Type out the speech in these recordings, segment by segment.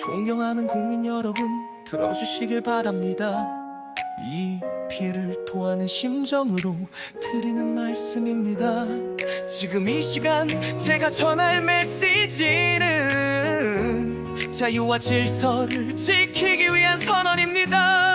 존경하는 국민 여러분, 들어주시길 바랍니다. 이 피해를 토하는 심정으로 드리는 말씀입니다. 지금 이 시간 제가 전할 메시지는 자유와 질서를 지키기 위한 선언입니다.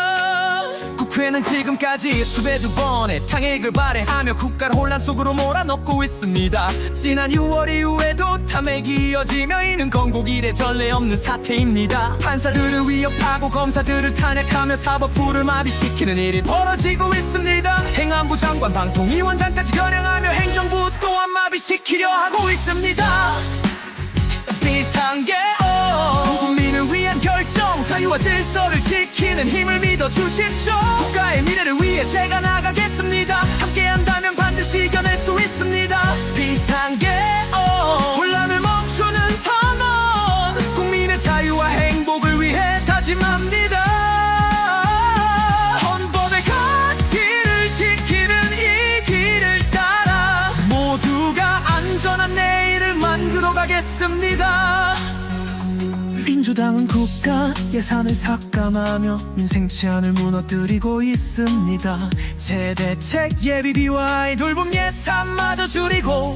국회는 지금까지 수배두 번의 탄핵을 발행하며 국가를 혼란 속으로 몰아넣고 있습니다. 지난 6월 이후에도 탐핵이 이어지며 이는 건국 이래 전례 없는 사태입니다. 판사들을 위협하고 검사들을 탄핵하며 사법부를 마비시키는 일이 벌어지고 있습니다. 행안부 장관, 방통위원장까지 겨냥하며 행정부 또한 마비시키려 하고 있습니다. 비상계엄, 국민을 위한 결정, 자유와 질서를 지키는 힘을 믿어주십시오. 국가의 미래를 위해 제가 나가겠습니다. 함께한다면 반드시 이겨낼 수 있습니다. 비상계엄, 혼란을 멈추는 선언, 국민의 자유와 행복을 위해 다짐합니다. 헌법의 가치를 지키는 이 길을 따라 모두가 안전한 내일을 만들어 가겠습니다. 민주당은 국가 예산을 삭감하며 민생 치안을 무너뜨리고 있습니다. 재대책 예비비와 아이돌봄 예산마저 줄이고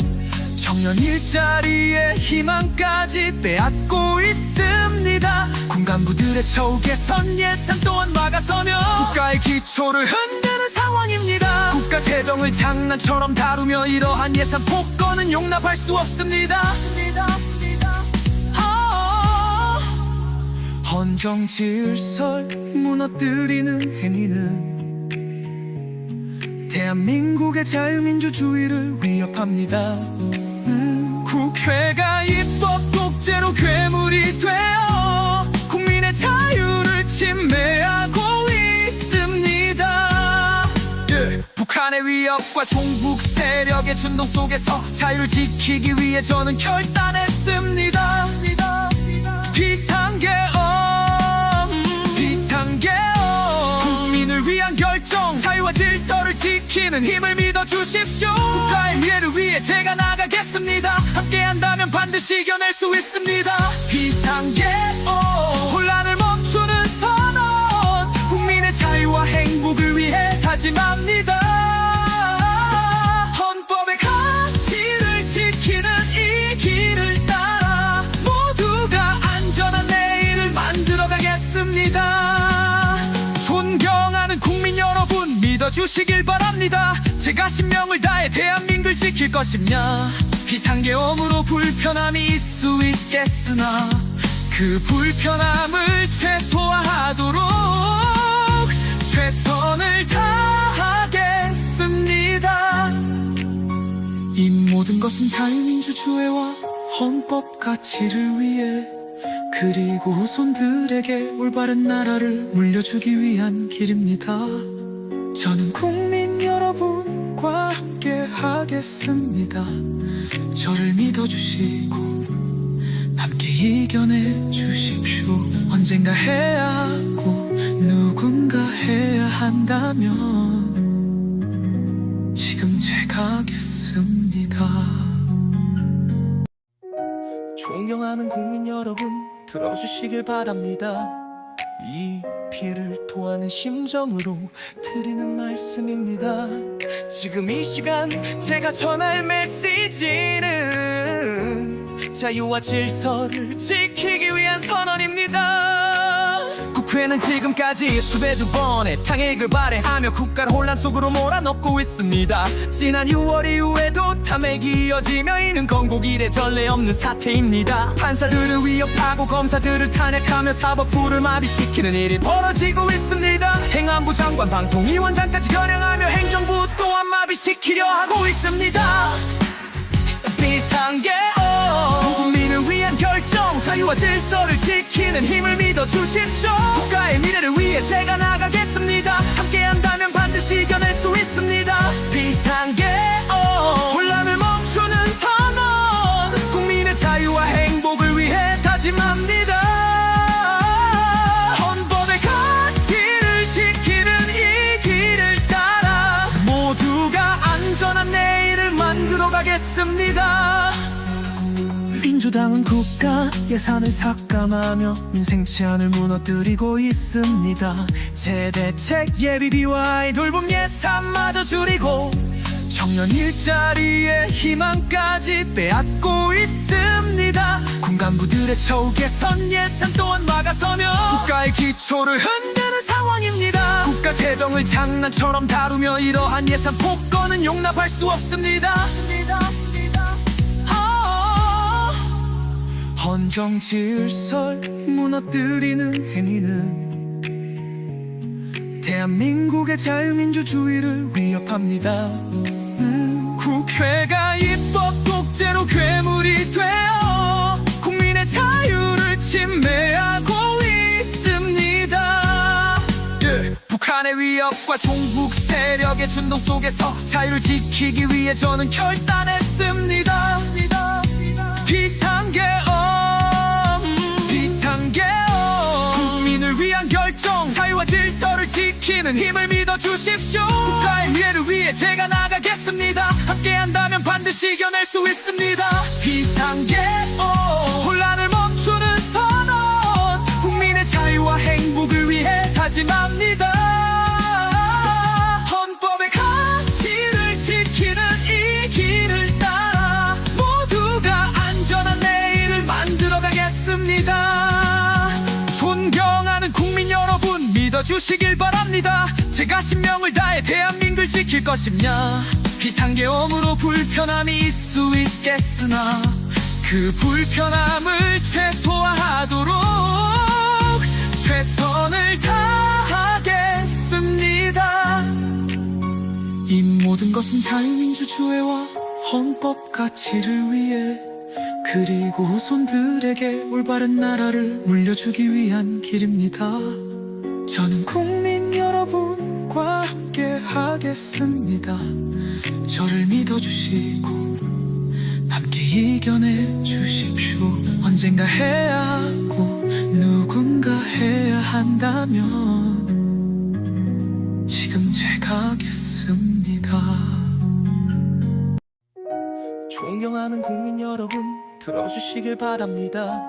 청년 일자리의 희망까지 빼앗고 있습니다. 군간부들의 처우 개선 예산 또한 막아서며 국가의 기초를 흔드는 상황입니다. 국가 재정을 장난처럼 다루며 이러한 예산 폭거는 용납할 수 없습니다. 헌정 질서를 무너뜨리는 행위는 대한민국의 자유민주주의를 위협합니다. 국회가 입법 독재로 괴물이 되어 국민의 자유를 침해하고 있습니다. 북한의 위협과 종북 세력의 준동 속에서 자유를 지키기 위해 저는 결단했습니다. 비상계엄, 국민을 위한 결정, 자유와 질서를 지키는 힘을 믿어주십시오. 국가의 미래를 위해 제가 나가겠습니다. 함께한다면 반드시 이겨낼 수 있습니다. 비상계엄, 혼란을 멈추는 선언, 국민의 자유와 행복을 위해 다짐합니다. 헌법의 가치를 지키는 이 길을 따라 모두가 안전한 내일을 만들어 가겠습니다. 존경하는 국민 여러분, 믿어주시길 바랍니다. 제가 신명을 다해 대한민국을 지킬 것이냐. 비상계엄으로 불편함이 있을 수 있겠으나 그 불편함을 최소화하도록 최선을 다하겠습니다. 이 모든 것은 자유민주주의와 헌법 가치를 위해, 그리고 후손들에게 올바른 나라를 물려주기 위한 길입니다. 저는 국민 여러분과 함께 하겠습니다. 저를 믿어주시고 함께 이겨내 주십시오. 언젠가 해야 하고 누군가 해야 한다면 지금 제가 하겠습니다. 존경하는 국민 여러분, 들어주시길 바랍니다. 이 피해를 토하는 심정으로 드리는 말씀입니다. 지금 이 시간 제가 전할 메시지는 자유와 질서를 지키기 위한 선언입니다. 국회는 지금까지 수배두 번의 탄핵을 발행하며 국가를 혼란 속으로 몰아넣고 있습니다. 지난 6월 이후에도 탐핵이 이어지며 이는 건국 이래 전례 없는 사태입니다. 판사들을 위협하고 검사들을 탄핵하며 사법부를 마비시키는 일이 벌어지고 있습니다. 행안부 장관, 방통위원장까지 겨냥하며 행정부 또한 마비시키려 하고 있습니다. 비상계엄, 국민을 위한 결정, 자유와 질서를 지키는 힘을 믿어주십시오. 국가의 미래를 위해 제가 나가겠습니다. 함께한다면 반드시 이겨낼 수 있습니다. 비상계엄, 혼란을 멈추는 선언, 국민의 자유와 행복을 위해 다짐합니다. 헌법의 가치를 지키는 이 길을 따라 모두가 안전한 내일을 만들어 가겠습니다. 민주당은 국가 예산을 삭감하며 민생 치안을 무너뜨리고 있습니다. 재대책 예비비와 돌봄 예산마저 줄이고 청년 일자리의 희망까지 빼앗고 있습니다. 군간부들의 처우 개선 예산 또한 막아서며 국가의 기초를 흔드는 상황입니다. 국가 재정을 장난처럼 다루며 이러한 예산 폭거는 용납할 수 없습니다. 헌정 질서를 무너뜨리는 행위는 대한민국의 자유민주주의를 위협합니다. 국회가 입법 독재로 괴물이 되어 국민의 자유를 침해하고 있습니다. 북한의 위협과 종북 세력의 준동 속에서 자유를 지키기 위해 저는 결단했습니다. 비상계엄 국민을 위한 결정 자유와 질서를 지키는 힘을 믿어주십시오. 국가의 미래를 위해 제가 나가겠습니다. 함께한다면 반드시 이겨낼 수 있습니다. 비상계엄 혼란을 멈추는 선언 국민의 자유와 행복을 위해 다짐합니다. 헌법의 가치를 지키는 이 길을 따라 모두가 안전한 내일을 만들어가겠습니다. 존경하는 국민 여러분 믿어주시길 바랍니다. 제가 신명을 다해 대한민국을 지킬 것입니다. 비상계엄으로 불편함이 있을 수 있겠으나 그 불편함을 최소화하도록 최선을 다하겠습니다. 이 모든 것은 자유민주주의와 헌법 가치를 위해 그리고 후손들에게 올바른 나라를 물려주기 위한 길입니다. 저는 국민 여러분과 함께 하겠습니다. 저를 믿어주시고 함께 이겨내 주십시오. 언젠가 해야 하고 누군가 해야 한다면 지금 제가 하겠습니다. 존경하는 국민 여러분 들어주시길 바랍니다.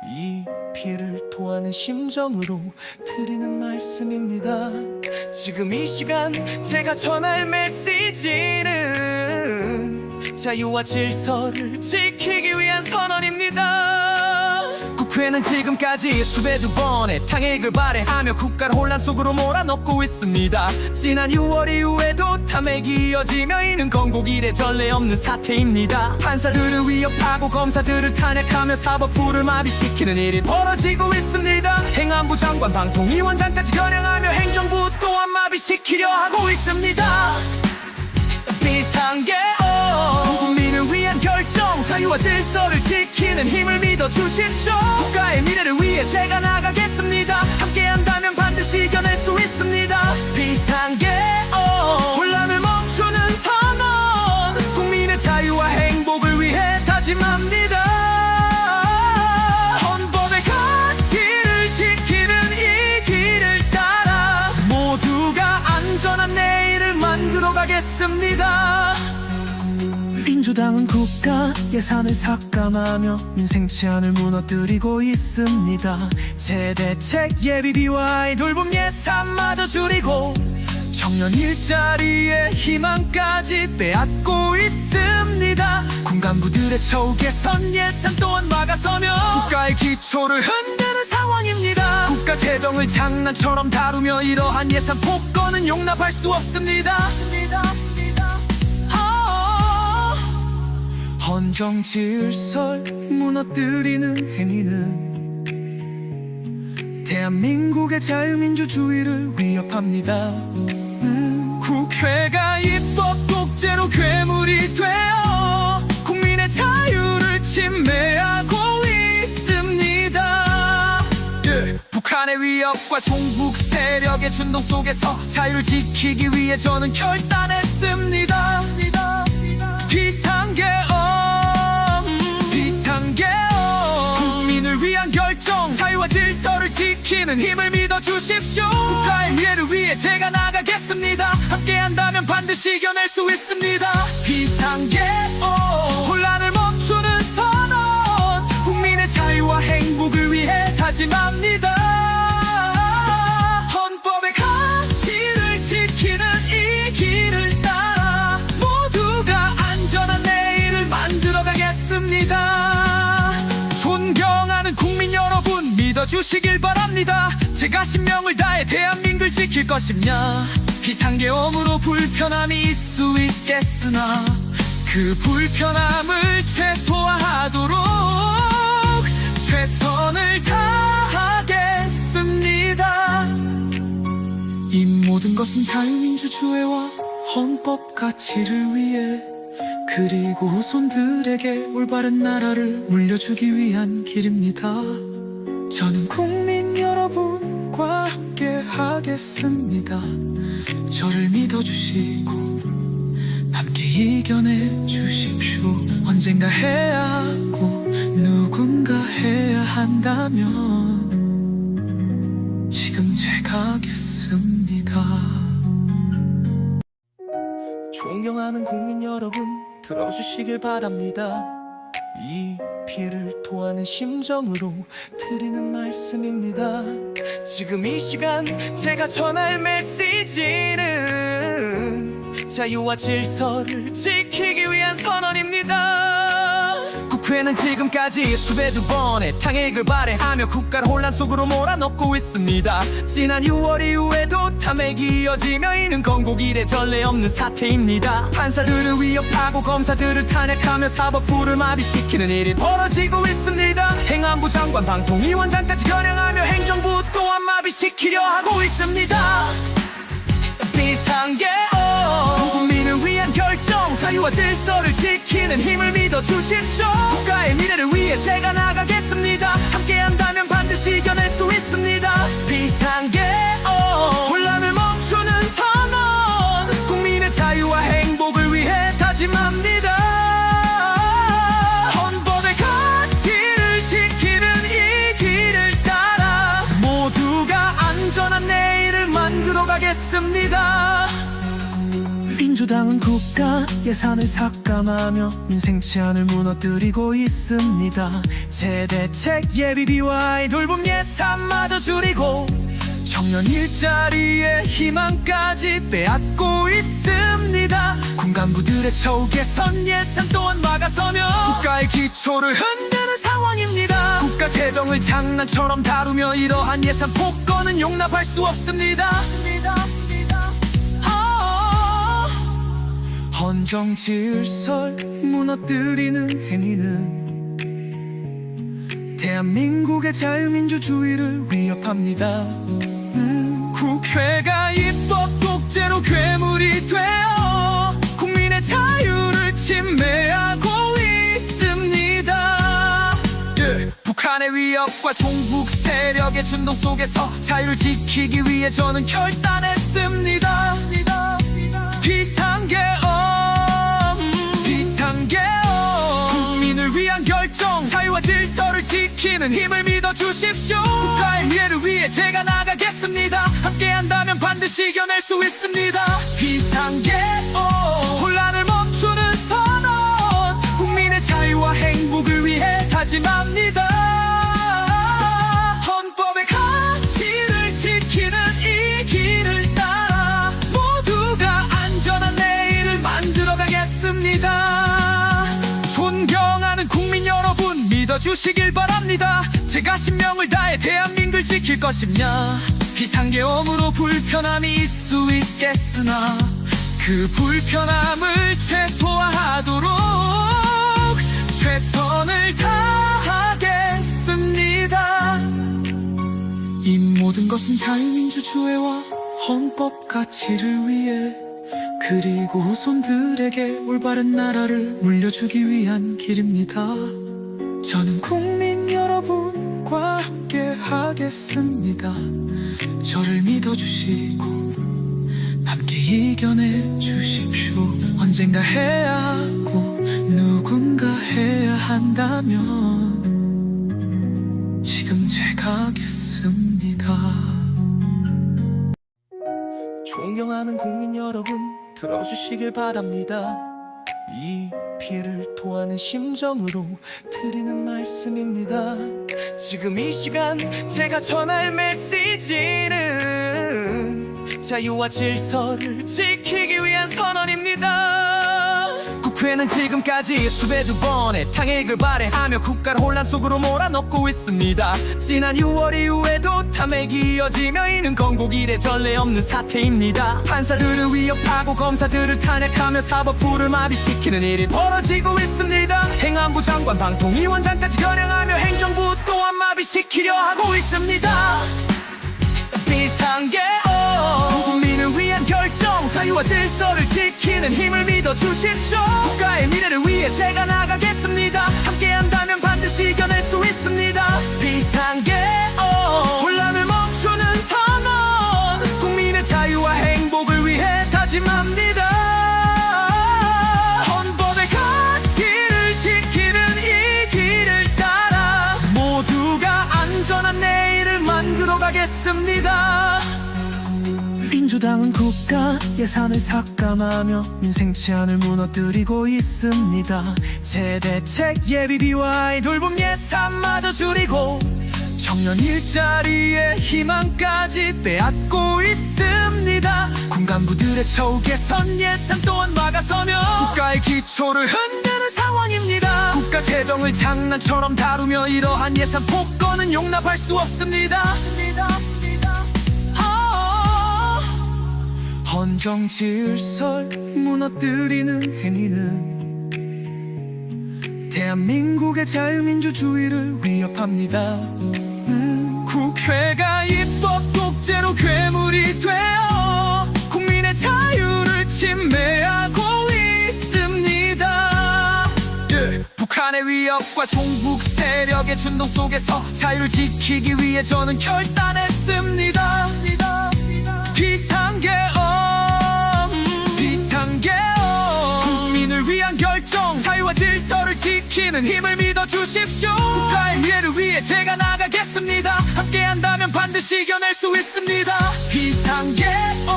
이 피를 토하는 심정으로 드리는 말씀입니다. 지금 이 시간 제가 전할 메시지는 자유와 질서를 지키기 위한 선언입니다. 국회는 지금까지 2번의 탕핵을 발의하며 국가를 혼란 속으로 몰아넣고 있습니다. 지난 6월 이후에도 탐핵이 이어지며 이는 건국 이래 전례 없는 사태입니다. 판사들을 위협하고 검사들을 탄핵하며 사법부를 마비시키는 일이 벌어지고 있습니다. 행안부 장관 방통위원장까지 겨냥하며 행정부 또한 마비시키려 하고 있습니다. 비상계엄 국민을 위한 결정 자유와 질서를 지키는 힘을 믿어주십시오. 국가의 미래를 위해 제가 나가겠습니다. 함께한다면 반드시 이겨낼 수 있습니다. 비상계엄 혼란을 멈추는 선언 국민의 자유와 행복을 위해 다짐합니다. 헌법의 가치를 지키는 이 길을 따라 모두가 안전한 내일을 만들어가겠습니다. 민주당은 국가 예산을 삭감하며 민생 치안을 무너뜨리고 있습니다. 재대책 예비비와 돌봄 예산마저 줄이고 청년 일자리의 희망까지 빼앗고 있습니다. 군간부들의 처우 개선 예산 또한 막아서며 국가의 기초를 흔드는 상황입니다. 국가 재정을 장난처럼 다루며 이러한 예산 폭거는 용납할 수 없습니다. 헌정 질서를 무너뜨리는 행위는 대한민국의 자유민주주의를 위협합니다. 국회가 입법 독재로 괴물이 되어 국민의 자유를 침해하고 있습니다. 북한의 위협과 종북 세력의 준동 속에서 자유를 지키기 위해 저는 결단했습니다. 비상계엄 국민을 위한 결정 자유와 질서를 지키는 힘을 믿어주십시오. 국가의 미래를 위해 제가 나가겠습니다. 함께한다면 반드시 이겨낼 수 있습니다. 비상계엄 혼란을 멈추는 선언 다짐합니다. 헌법의 가치를 지키는 이 길을 따라 모두가 안전한 내일을 만들어 가겠습니다. 존경하는 국민 여러분, 믿어주시길 바랍니다. 제가 신명을 다해 대한민국을 지킬 것이냐. 비상계엄으로 불편함이 있을 수 있겠으나 그 불편함을 최소화하도록 최선을 다하겠습니다. 이 모든 것은 자유민주주의와 헌법 가치를 위해, 그리고 후손들에게 올바른 나라를 물려주기 위한 길입니다. 저는 국민 여러분과 함께 하겠습니다. 저를 믿어주시고 함께 이겨내 주십시오. 언젠가 해야 하고 누군가 해야 한다면 지금 제가 하겠습니다. 존경하는 국민 여러분, 들어주시길 바랍니다. 이 피해를 토하는 심정으로 드리는 말씀입니다. 지금 이 시간 제가 전할 메시지는 자유와 질서를 지키기 위한 선언입니다. 국회는 지금까지 수배두 번의 탄핵을 발해하며 국가를 혼란 속으로 몰아넣고 있습니다. 지난 6월 이후에도 탐핵이 이어지며 이는 건국 이래 전례 없는 사태입니다. 판사들을 위협하고 검사들을 탄핵하며 사법부를 마비시키는 일이 벌어지고 있습니다. 행안부 장관, 방통위원장까지 겨냥하며 행정부 또한 마비시키려 하고 있습니다. 비상계엄, 국민을 위한 결정, 자유와 질서를 지키는 힘을 믿어주십시오. 국가의 미래를 위해 제가 나가겠습니다. 함께한다면 반드시 이겨낼 수 있습니다. 비상계엄, 혼란을 멈추는 선언, 국민의 자유와 행복을 위해 다짐합니다. 헌법의 가치를 지키는 이 길을 따라 모두가 안전한 내일을 만들어 가겠습니다. 민주당은 국가 예산을 삭감하며 민생 치안을 무너뜨리고 있습니다. 재대책 예비비와 아이돌봄 예산마저 줄이고 청년 일자리의 희망까지 빼앗고 있습니다. 군간부들의 처우 개선 예산 또한 막아서며 국가의 기초를 흔드는 상황입니다. 국가 재정을 장난처럼 다루며 이러한 예산 폭거는 용납할 수 없습니다. 헌정 질서를 무너뜨리는 행위는 대한민국의 자유민주주의를 위협합니다. 국회가 입법 독재로 괴물이 되어 국민의 자유를 침해하고 있습니다. 북한의 위협과 종북 세력의 준동 속에서 자유를 지키기 위해 저는 결단했습니다. 비상계엄, 국민을 위한 결정, 자유와 질서를 지키는 힘을 믿어주십시오. 국가의 미래를 위해 제가 나가겠습니다. 함께한다면 반드시 이겨낼 수 있습니다. 비상계엄, 혼란을 멈추는 선언, 국민의 자유와 행복을 위해 다짐합니다. 헌법의 가치를 지키는 이 길을 따라 모두가 안전한 내일을 만들어 가겠습니다. 존경하는 국민 여러분, 믿어주시길 바랍니다. 제가 신명을 다해 대한민국을 지킬 것이냐. 비상계엄으로 불편함이 있을 수 있겠으나 그 불편함을 최소화하도록 최선을 다하겠습니다. 이 모든 것은 자유민주주의와 헌법 가치를 위해, 그리고 후손들에게 올바른 나라를 물려주기 위한 길입니다. 저는 국민 여러분과 함께 하겠습니다. 저를 믿어주시고 함께 이겨내 주십시오. 언젠가 해야 하고 누군가 해야 한다면 지금 제가 하겠습니다. 존경하는 국민 여러분, 들어주시길 바랍니다. 이 피해를 토하는 심정으로 드리는 말씀입니다. 지금 이 시간 제가 전할 메시지는 자유와 질서를 지키기 위한 선언입니다. 국회는 지금까지 수배두 번의 탕핵을 발해하며 국가를 혼란 속으로 몰아넣고 있습니다. 지난 6월 이후에도 탐핵이 이어지며 이는 건국 이래 전례 없는 사태입니다. 판사들을 위협하고 검사들을 탄핵하며 사법부를 마비시키는 일이 벌어지고 있습니다. 행안부 장관, 방통위원장까지 겨냥하며 행정부 또한 마비시키려 하고 있습니다. 비상계엄, 국민을 위한 결정, 자유와 질서를 지키는 힘을 믿어주십시오. 국가의 미래를 위해 제가 나가겠습니다. 함께한다면 반드시 이겨낼 수 있습니다. 비상계엄, 혼란을 멈추는 선언, 국민의 자유와 행복을 위해 다짐합니다. 헌법의 가치를 지키는 이 길을 따라 모두가 안전한 내일을 만들어 가겠습니다. 민주당은 국가 예산을 삭감하며 민생 치안을 무너뜨리고 있습니다. 재대책 예비비와 아이돌봄 예산마저 줄이고 청년 일자리의 희망까지 빼앗고 있습니다. 군간부들의 처우 개선 예산 또한 막아서며 국가의 기초를 흔드는 상황입니다. 국가 재정을 장난처럼 다루며 이러한 예산 폭거는 용납할 수 없습니다. 헌정 질서를 무너뜨리는 행위는 대한민국의 자유민주주의를 위협합니다. 국회가 입법 독재로 괴물이 되어 국민의 자유를 침해하고 있습니다. 북한의 위협과 종북 세력의 준동 속에서 자유를 지키기 위해 저는 결단했습니다. 비상계엄, 국민을 위한 결정, 자유와 질서를 지키는 힘을 믿어주십시오. 국가의 미래를 위해 제가 나가겠습니다. 함께한다면 반드시 이겨낼 수 있습니다. 비상계엄,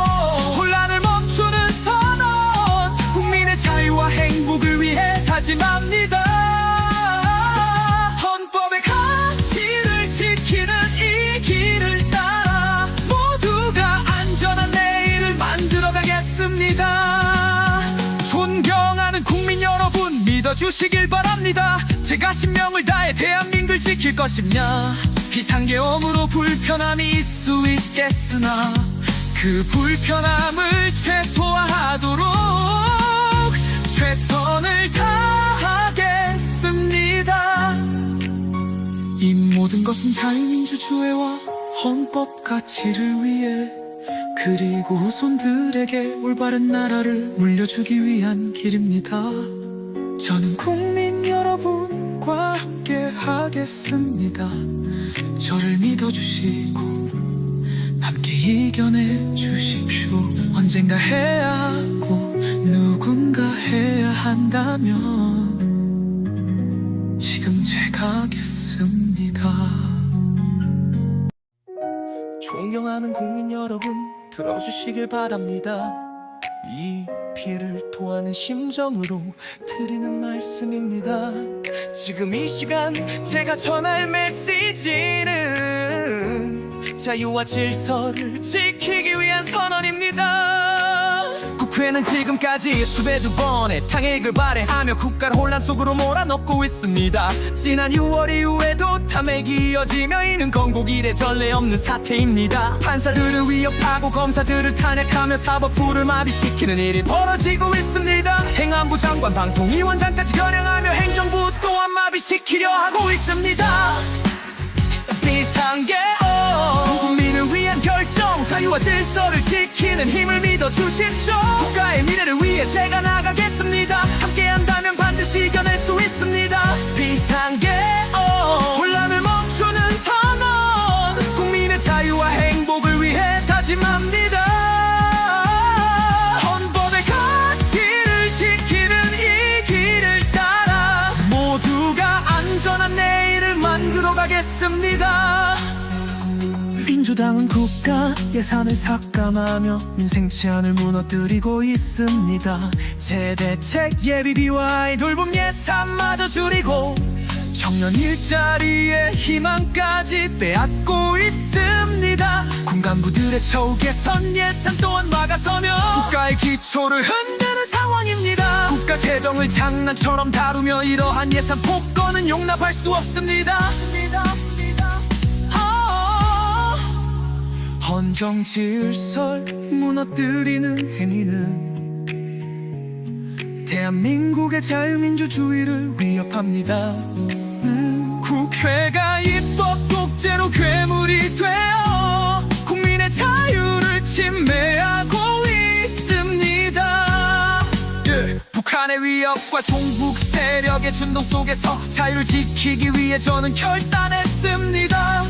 혼란을 멈추는 선언, 국민의 자유와 행복을 위해 다짐합니다. 헌법의 가치를 지키는 이 길을 따라 모두가 안전한 내일을 만들어 가겠습니다. 존경하는 국민 여러분, 믿어주시길 바랍니다. 제가 신명을 다해 대한민국을 지킬 것입니다. 비상계엄으로 불편함이 있을 수 있겠으나 그 불편함을 최소화하도록 최선을 다하겠습니다. 이 모든 것은 자유민주주의와 헌법 가치를 위해, 그리고 후손들에게 올바른 나라를 물려주기 위한 길입니다. 저는 국민 여러분과 함께 하겠습니다. 저를 믿어주시고 함께 이겨내 주십시오. 언젠가 해야 하고 누군가 해야 한다면 지금 제가 하겠습니다. 존경하는 국민 여러분, 들어주시길 바랍니다. 이 피해를 토하는 심정으로 드리는 말씀입니다. 지금 이 시간 제가 전할 메시지는 자유와 질서를 지키기 위한 선언입니다. 국회는 지금까지 수배두 번의 탕핵을 발해하며 국가를 혼란 속으로 몰아넣고 있습니다. 지난 6월 이후에도 탐핵이 이어지며 이는 건국 이래 전례 없는 사태입니다. 판사들을 위협하고 검사들을 탄핵하며 사법부를 마비시키는 일이 벌어지고 있습니다. 행안부 장관, 방통위원장까지 겨냥하며 행정부 또한 마비시키려 하고 있습니다. 비상계엄, 국민을 위한 결정, 자유와 질서를 지키는 힘을 믿어주십시오. 국가의 미래를 위해 제가 나가겠습니다. 함께한다면 반드시 이겨낼 수 있습니다. 비상계엄, 혼란을 멈추는 선언, 국민의 자유와 행복을 위해 다짐합니다. 헌법의 가치를 지키는 이 길을 따라 모두가 안전한 내일을 만들어 가겠습니다. 민주당은 국가 예산을 삭감하며 민생 치안을 무너뜨리고 있습니다. 재대책 예비비와 아이돌봄 예산마저 줄이고 청년 일자리의 희망까지 빼앗고 있습니다. 군간부들의 처우 개선 예산 또한 막아서며 국가의 기초를 흔드는 상황입니다. 국가 재정을 장난처럼 다루며 이러한 예산 폭거는 용납할 수 없습니다. 헌정 질서를 무너뜨리는 행위는 대한민국의 자유민주주의를 위협합니다. 국회가 입법 독재로 괴물이 되어 국민의 자유를 침해하고 있습니다. 북한의 위협과 종북 세력의 준동 속에서 자유를 지키기 위해 저는 결단했습니다.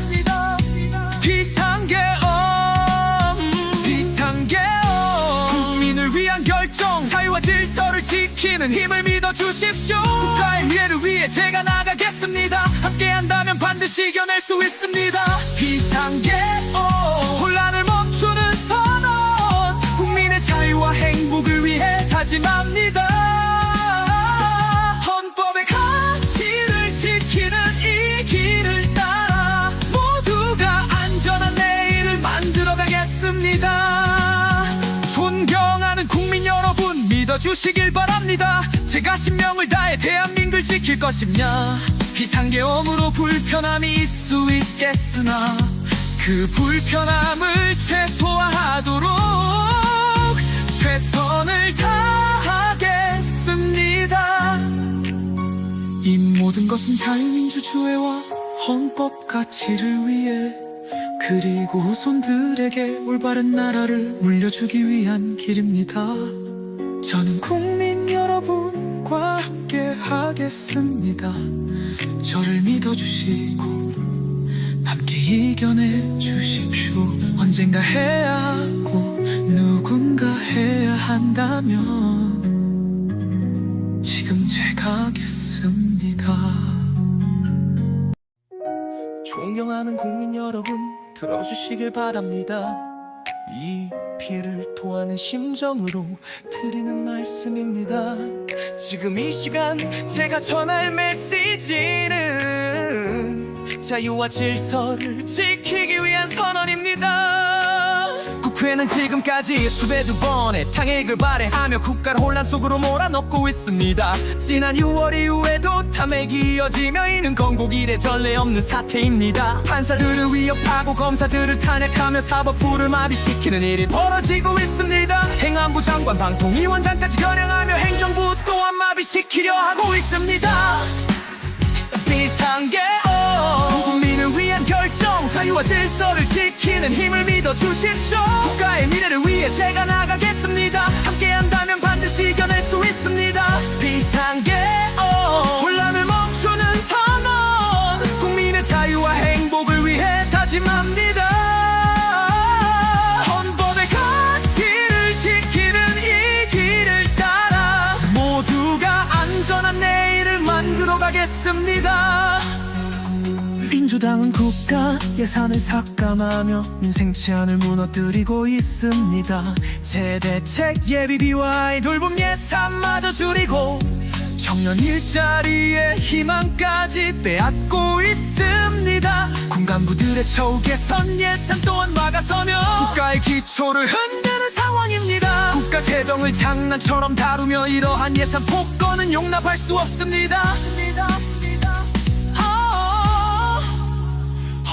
비상계엄 국민을 위한 결정 자유와 질서를 지키는 힘을 믿어주십시오. 국가의 미래를 위해 제가 나가겠습니다. 함께한다면 반드시 이겨낼 수 있습니다. 비상계엄 혼란을 멈추는 선언 국민의 자유와 행복을 위해 다짐합니다. 헌법의 가치를 지키는 이 길을 따라 모두가 안전한 내일을 만들어가겠습니다. 존경하는 국민 여러분 믿어주시길 바랍니다. 제가 신명을 다해 대한민국을 지킬 것입니다. 비상계엄으로 불편함이 있을 수 있겠으나 그 불편함을 최소화하도록 최선을 다하겠습니다. 이 모든 것은 자유민주주의와 헌법 가치를 위해 그리고 후손들에게 올바른 나라를 물려주기 위한 길입니다. 저는 국민 여러분과 함께 하겠습니다. 저를 믿어주시고 함께 이겨내 주십시오. 언젠가 해야 하고 누군가 해야 한다면 지금 제가 하겠습니다. 존경하는 국민 여러분 들어주시길 바랍니다. 이 피해를 토하는 심정으로 드리는 말씀입니다. 지금 이 시간 제가 전할 메시지는 자유와 질서를 지키기 위한 선언입니다. 국회는 지금까지 수배 2번의 탄핵을 발의하며 국가를 혼란 속으로 몰아넣고 있습니다. 지난 6월 이후에도 탐핵이 이어지며 이는 건국 이래 전례 없는 사태입니다. 판사들을 위협하고 검사들을 탄핵하며 사법부를 마비시키는 일이 벌어지고 있습니다. 행안부 장관 방통위원장까지 겨냥하며 행정부 또한 마비시키려 하고 있습니다. 비상계엄 국민을 위한 결정 자유와 질서를 지키는 힘을 믿어주십시오. 국가의 미래를 위해 제가 나가겠습니다. 함께한다면 반드시 이겨낼 수 있습니다. 비상계엄 혼란을 멈추는 선언 국민의 자유와 행복을 위해 다짐합니다. 헌법의 가치를 지키는 이 길을 따라 모두가 안전한 내일을 만들어가겠습니다. 민주당은 국가 예산을 삭감하며 민생 치안을 무너뜨리고 있습니다. 재대책 예비비와 아이돌봄 예산마저 줄이고 청년 일자리의 희망까지 빼앗고 있습니다. 군간부들의 처우 개선 예산 또한 막아서며 국가의 기초를 흔드는 상황입니다. 국가 재정을 장난처럼 다루며 이러한 예산 폭거는 용납할 수 없습니다.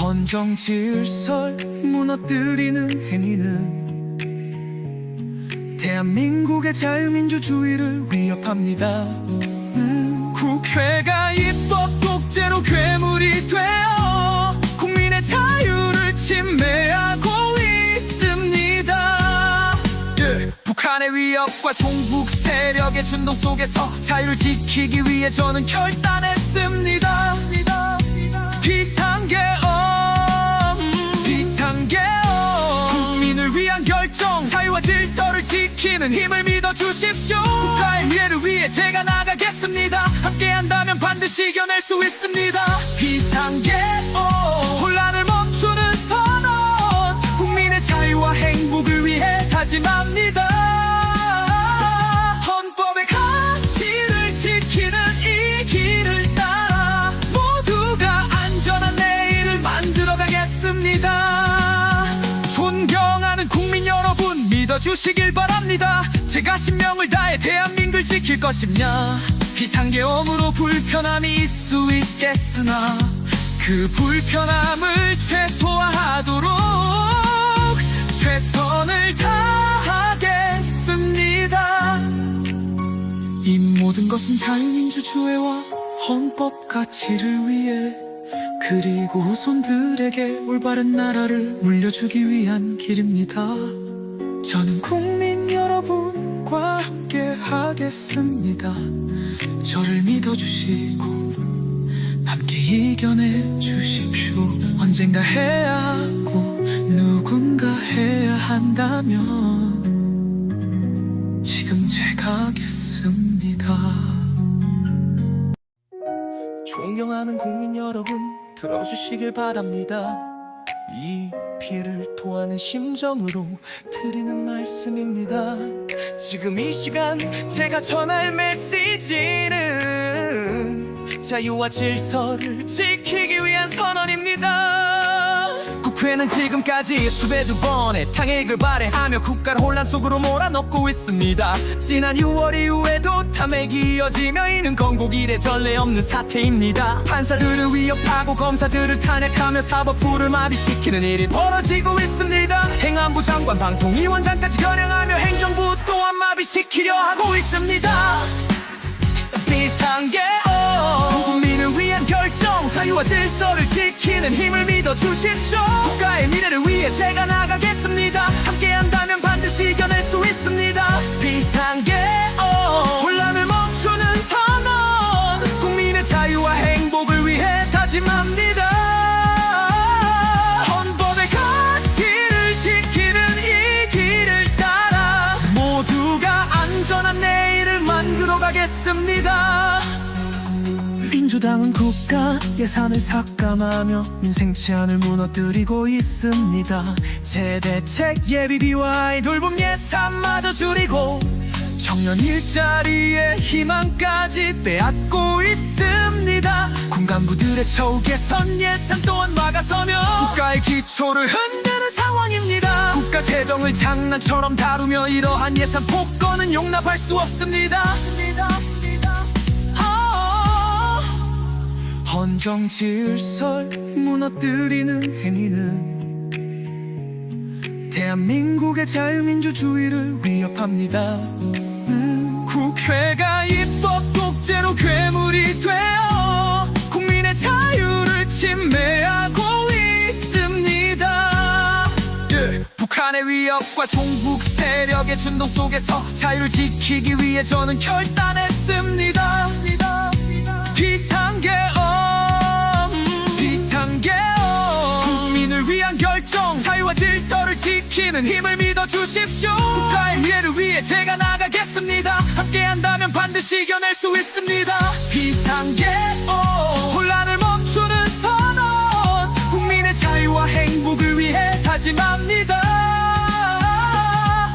헌정 질서를 무너뜨리는 행위는 대한민국의 자유민주주의를 위협합니다. 국회가 입법 독재로 괴물이 되어 국민의 자유를 침해하고 있습니다. 북한의 위협과 종북 세력의 준동 속에서 자유를 지키기 위해 저는 결단했습니다. 비상계엄 국민을 위한 결정 자유와 질서를 지키는 힘을 믿어주십시오. 국가의 미래를 위해 제가 나가겠습니다. 함께한다면 반드시 이겨낼 수 있습니다. 비상계엄 혼란을 멈추는 선언 다짐합니다. 헌법의 가치를 지키는 이 길을 따라 모두가 안전한 내일을 만들어가겠습니다. 존경하는 국민 여러분, 믿어주시길 바랍니다. 제가 신명을 다해 대한민국을 지킬 것이냐. 비상계엄으로 불편함이 있을 수 있겠으나 그 불편함을 최소화하도록 최선을 다하겠습니다. 이 모든 것은 자유민주주의와 헌법 가치를 위해, 그리고 후손들에게 올바른 나라를 물려주기 위한 길입니다. 저는 국민 여러분과 함께 하겠습니다. 저를 믿어주시고 함께 이겨내 주십시오. 언젠가 해야 하고 누군가 해야 한다면 지금 제가 하겠습니다. 존경하는 국민 여러분, 들어주시길 바랍니다. 이 피해를 토하는 심정으로 드리는 말씀입니다. 지금 이 시간 제가 전할 메시지는 자유와 질서를 지키기 위한 선언입니다. 국회는 지금까지 수배두 번의 탄핵을 발의하며 국가를 혼란 속으로 몰아넣고 있습니다. 지난 6월 이후에도 탐핵이 이어지며 이는 건국 이래 전례 없는 사태입니다. 판사들을 위협하고 검사들을 탄핵하며 사법부를 마비시키는 일이 벌어지고 있습니다. 행안부 장관, 방통위원장까지 겨냥하며 행정부 또한 마비시키려 하고 있습니다. 비상계엄, 국민을 위한 결정, 자유와 질서를 지키는 힘을 믿어주십시오. 국가의 미래를 위해 제가 나가겠습니다. 함께한다면 반드시 이겨낼 수 있습니다. 비상계엄, 혼란을 멈추는 선언, 국민의 자유와 행복을 위해 다짐합니다. 헌법의 가치를 지키는 이 길을 따라 모두가 안전한 내일을 만들어가겠습니다. 민주당은 국가 예산을 삭감하며 민생 치안을 무너뜨리고 있습니다. 재대책 예비비와 아이돌봄 예산마저 줄이고 청년 일자리의 희망까지 빼앗고 있습니다. 군간부들의 처우 개선 예산 또한 막아서며 국가의 기초를 흔드는 상황입니다. 국가 재정을 장난처럼 다루며 이러한 예산 폭거는 용납할 수 없습니다. 헌정 질서를 무너뜨리는 행위는 대한민국의 자유민주주의를 위협합니다. 국회가 입법 독재로 괴물이 되어 국민의 자유를 침해하고 있습니다. 북한의 위협과 종북 세력의 준동 속에서 자유를 지키기 위해 저는 결단했습니다. 비상계엄, 국민을 위한 결정, 자유와 질서를 지키는 힘을 믿어주십시오. 국가의 미래를 위해 제가 나가겠습니다. 함께한다면 반드시 이겨낼 수 있습니다. 비상계엄, 혼란을 멈추는 선언, 국민의 자유와 행복을 위해 다짐합니다.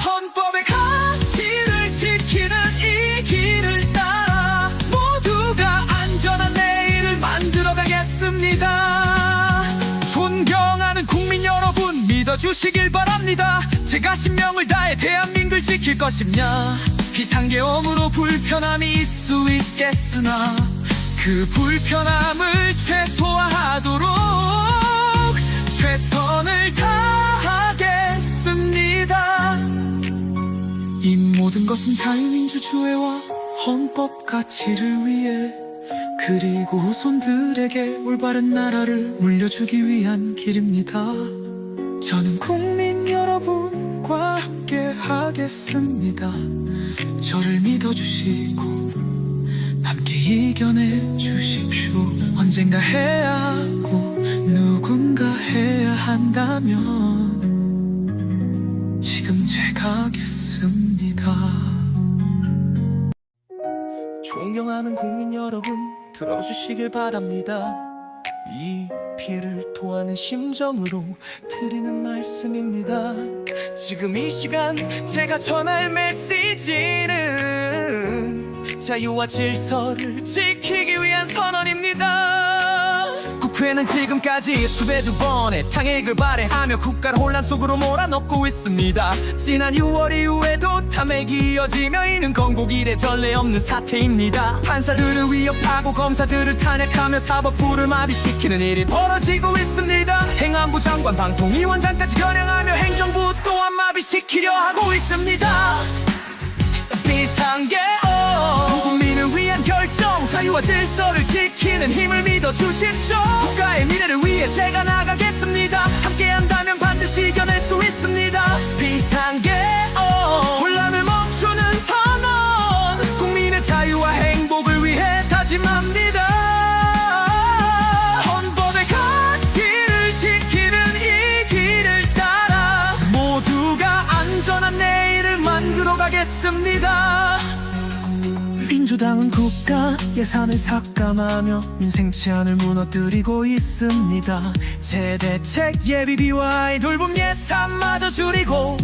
헌법의 가치를 지키는 이 길을 따라 모두가 안전한 내일을 만들어가겠습니다. 존경하는 국민 여러분, 믿어주시길 바랍니다. 제가 신명을 다해 대한민국을 지킬 것이냐. 비상계엄으로 불편함이 있을 수 있겠으나 그 불편함을 최소화하도록 최선을 다하겠습니다. 이 모든 것은 자유민주주의와 헌법 가치를 위해, 그리고 후손들에게 올바른 나라를 물려주기 위한 길입니다. 저는 국민 여러분과 함께 하겠습니다. 저를 믿어주시고 함께 이겨내 주십시오. 언젠가 해야 하고 누군가 해야 한다면 지금 제가 하겠습니다. 존경하는 국민 여러분, 들어주시길 바랍니다. 이 피해를 토하는 심정으로 드리는 말씀입니다. 지금 이 시간 제가 전할 메시지는 자유와 질서를 지키기 위한 선언입니다. 국회는 지금까지 수배두 번의 탕핵을 발해하며 국가를 혼란 속으로 몰아넣고 있습니다. 지난 6월 이후에도 탐핵이 이어지며 이는 건국 이래 전례 없는 사태입니다. 판사들을 위협하고 검사들을 탄핵하며 사법부를 마비시키는 일이 벌어지고 있습니다. 행안부 장관, 방통위원장까지 겨냥하며 행정부 또한 마비시키려 하고 있습니다. 비상계엄, 국민을 위한 결정, 자유와 질서를 지키는 힘을 믿어주십시오. 국가의 미래를 위해 제가 나가겠습니다. 함께한다면 반드시 이겨낼 수 있습니다. 비상계엄, 혼란을 멈추는 선언, 국민의 자유와 행복을 위해 다짐합니다. 헌법의 가치를 지키는 이 길을 따라 모두가 안전한 내일을 만들어 가겠습니다. 민주당은 국가 예산을 삭감하며 민생 치안을 무너뜨리고 있습니다. 재대책 예비비와 아이돌봄 예산마저 줄이고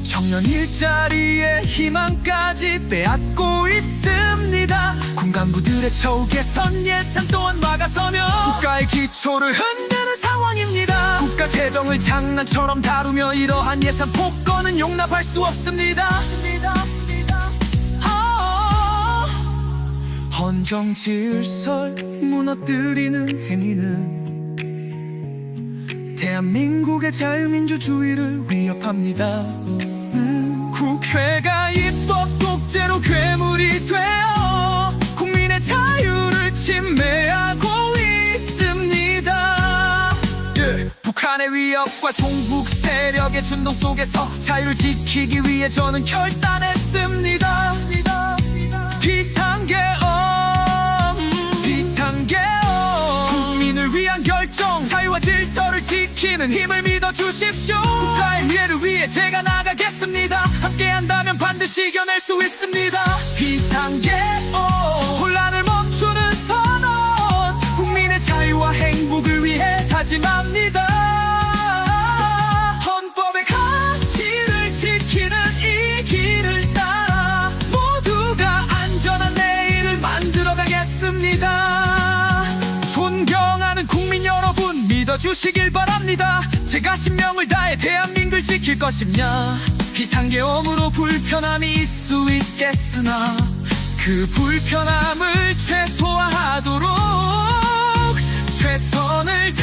청년 일자리의 희망까지 빼앗고 있습니다. 군간부들의 처우 개선 예산 또한 막아서며 국가의 기초를 흔드는 상황입니다. 국가 재정을 장난처럼 다루며 이러한 예산 폭거는 용납할 수 없습니다. 헌정 질서를 무너뜨리는 행위는 대한민국의 자유민주주의를 위협합니다. 국회가 입법 독재로 괴물이 되어 국민의 자유를 침해하고 있습니다. 북한의 위협과 종북 세력의 준동 속에서 자유를 지키기 위해 저는 결단했습니다. 비상계엄, 국민을 위한 결정, 자유와 질서를 지키는 힘을 믿어주십시오. 국가의 미래를 위해 제가 나가겠습니다. 함께한다면 반드시 이겨낼 수 있습니다. 비상계엄, 혼란을 멈추는 선언, 국민의 자유와 행복을 위해 다짐합니다. 헌법의 가치를 지키는 이 길을 따라 모두가 안전한 내일을 만들어 가겠습니다. 존경하는 국민 여러분, 믿어주시길 바랍니다. 제가 신명을 다해 대한민국을 지킬 것입니다. 비상계엄으로 불편함이 있을 수 있겠으나 그 불편함을 최소화하도록 최선을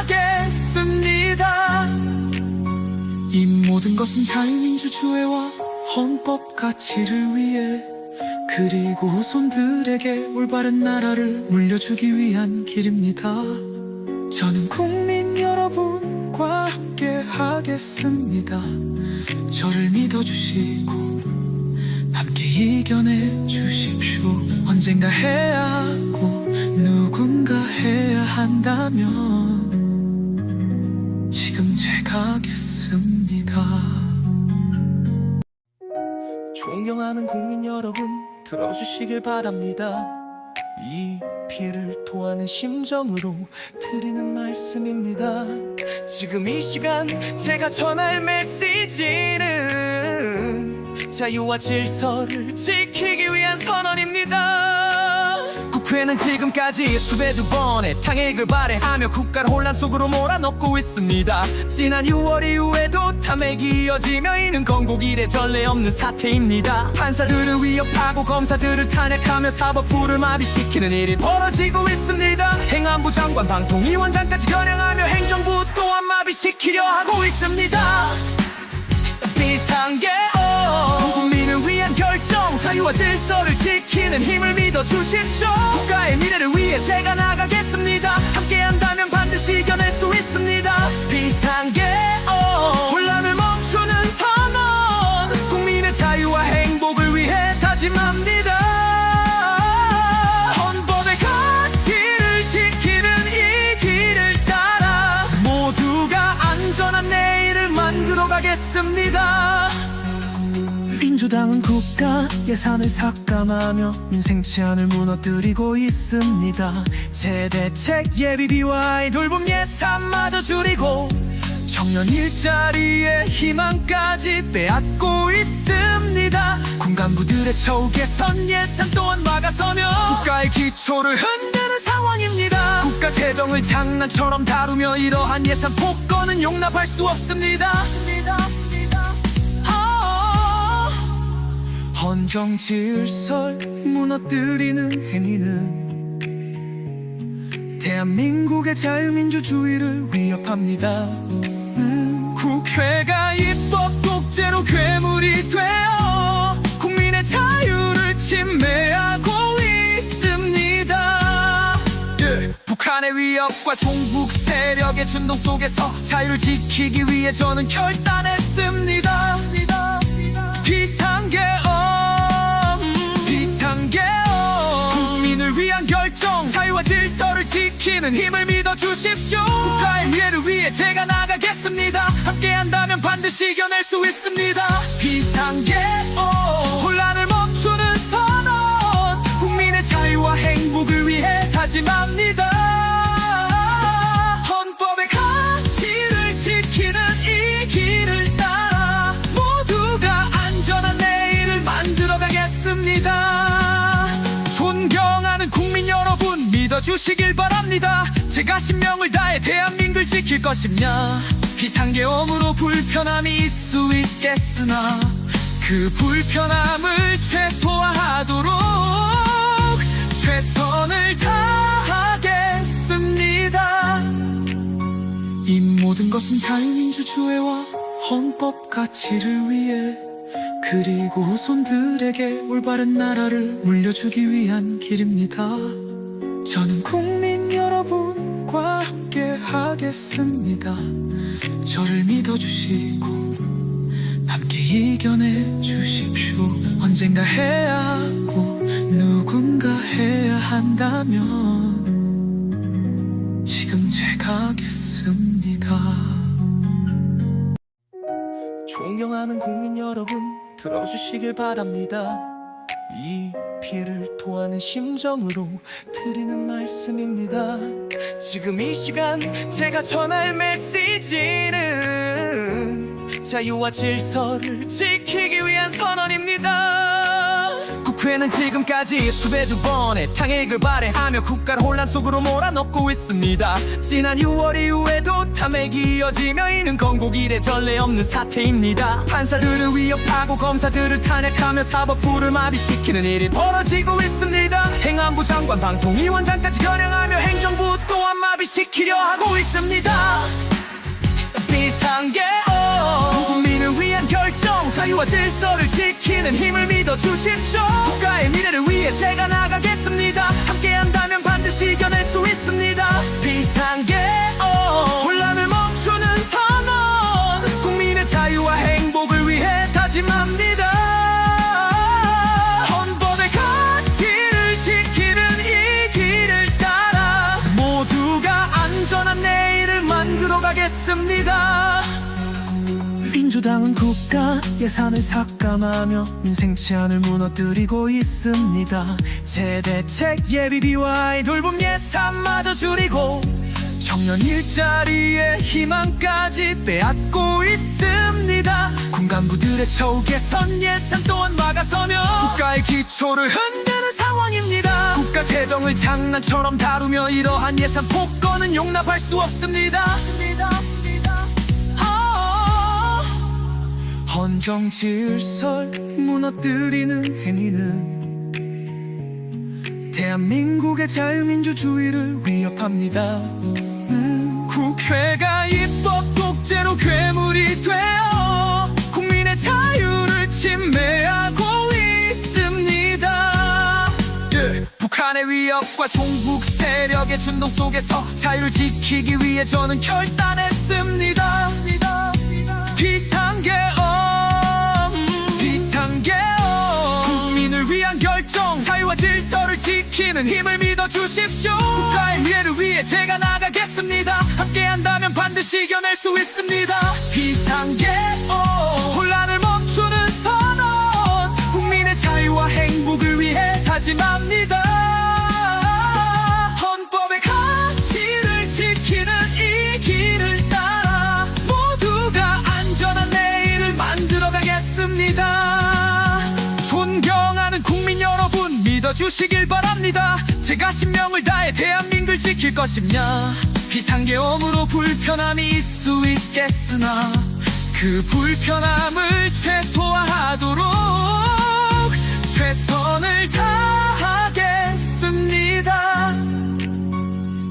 다하겠습니다. 이 모든 것은 자유민주주의와 헌법 가치를 위해, 그리고 후손들에게 올바른 나라를 물려주기 위한 길입니다. 저는 국민 여러분과 함께 하겠습니다. 저를 믿어주시고 함께 이겨내 주십시오. 언젠가 해야 하고 누군가 해야 한다면 지금 제가 하겠습니다. 존경하는 국민 여러분, 들어주시길 바랍니다. 이 피해를 토하는 심정으로 드리는 말씀입니다. 지금 이 시간 제가 전할 메시지는 자유와 질서를 지키기 위한 선언입니다. 국회는 지금까지 수배두 번의 탕핵을 발해하며 국가를 혼란 속으로 몰아넣고 있습니다. 지난 6월 이후에도 탐핵이 이어지며 이는 건국 이래 전례 없는 사태입니다. 판사들을 위협하고 검사들을 탄핵하며 사법부를 마비시키는 일이 벌어지고 있습니다. 행안부 장관, 방통위원장까지 겨냥하며 행정부 또한 마비시키려 하고 있습니다. 비상계엄, 국민을 위한 결정, 자유와 질서를 지키는 힘을 믿어주십시오. 국가의 미래를 위해 제가 나가겠습니다. 함께한다면 반드시 이겨낼 수 있습니다. 비상계엄, 혼란을 멈추는 선언, 국민의 자유와 행복을 위해 다짐합니다. 헌법의 가치를 지키는 이 길을 따라 모두가 안전한 내일을 만들어 가겠습니다. 민주당은 국가 예산을 삭감하며 민생 치안을 무너뜨리고 있습니다. 재대책 예비비와 아이돌봄 예산마저 줄이고 청년 일자리의 희망까지 빼앗고 있습니다. 군간부들의 처우 개선 예산 또한 막아서며 국가의 기초를 흔드는 상황입니다. 국가 재정을 장난처럼 다루며 이러한 예산 폭거는 용납할 수 없습니다. 헌정 질서를 무너뜨리는 행위는 대한민국의 자유민주주의를 위협합니다. 국회가 입법 독재로 괴물이 되어 국민의 자유를 침해하고 있습니다. 북한의 위협과 종북 세력의 준동 속에서 자유를 지키기 위해 저는 결단했습니다. 비상계엄 국민을 위한 결정, 자유와 질서를 지키는 힘을 믿어주십시오. 국가의 미래를 위해 제가 나가겠습니다. 함께한다면 반드시 이겨낼 수 있습니다. 비상계엄 혼란을 멈추는 선언, 국민의 자유와 행복을 위해 다짐합니다. 헌법의 가치를 지키는 이 길을 따라 모두가 안전한 내일을 만들어가겠습니다. 존경하는 국민 여러분, 믿어주시길 바랍니다. 제가 신명을 다해 대한민국을 지킬 것입니다. 비상계엄으로 불편함이 있을 수 있겠으나 그 불편함을 최소화하도록 최선을 다하겠습니다. 이 모든 것은 자유민주주의와 헌법 가치를 위해, 그리고 후손들에게 올바른 나라를 물려주기 위한 길입니다. 저는 국민 여러분과 함께 하겠습니다. 저를 믿어주시고 함께 이겨내 주십시오. 언젠가 해야 하고 누군가 해야 한다면 지금 제가 하겠습니다. 존경하는 국민 여러분, 들어주시길 바랍니다. 이 피해를 토하는 심정으로 드리는 말씀입니다. 지금 이 시간 제가 전할 메시지는 자유와 질서를 지키기 위한 선언입니다. 국회는 지금까지 수배두 번의 탄핵을 발의하며 국가를 혼란 속으로 몰아넣고 있습니다. 지난 6월 이후에도 탄핵이 이어지며 이는 건국 이래 전례 없는 사태입니다. 판사들을 위협하고 검사들을 탄핵하며 사법부를 마비시키는 일이 벌어지고 있습니다. 행안부 장관, 방통위원장까지 겨냥하며 행정부 또한 마비시키려 하고 있습니다. 비상계엄 국민을 위한 결정, 자유와 질서를 지키는 힘을 믿어주십시오. 국가의 미래를 위해 제가 나가겠습니다. 함께한다면 반드시 이겨낼 수 있습니다. 비상계엄 혼란을 멈추는 선언, 국민의 자유와 행복을 위해 다짐합니다. 헌법의 가치를 지키는 이 길을 따라 모두가 안전한 내일을 만들어가겠습니다. 민주당은 국가 예산을 삭감하며 민생 치안을 무너뜨리고 있습니다. 재대책 예비비와 아이돌봄 예산마저 줄이고 청년 일자리의 희망까지 빼앗고 있습니다. 군간부들의 처우 개선 예산 또한 막아서며 국가의 기초를 흔드는 상황입니다. 국가 재정을 장난처럼 다루며 이러한 예산 폭거는 용납할 수 없습니다. 헌정 질서를 무너뜨리는 행위는 대한민국의 자유민주주의를 위협합니다. 국회가 입법 독재로 괴물이 되어 국민의 자유를 침해하고 있습니다. 북한의 위협과 종북 세력의 준동 속에서 자유를 지키기 위해 저는 결단했습니다. 비상계엄 국민을 위한 결정, 자유와 질서를 지키는 힘을 믿어주십시오. 국가의 미래를 위해 제가 나가겠습니다. 함께한다면 반드시 이겨낼 수 있습니다. 비상계엄 혼란을 멈추는 선언, 믿어주시길 바랍니다. 제가 신명을 다해 대한민국을 지킬 것입니다. 비상계엄으로 불편함이 있을 수 있겠으나 그 불편함을 최소화하도록 최선을 다하겠습니다.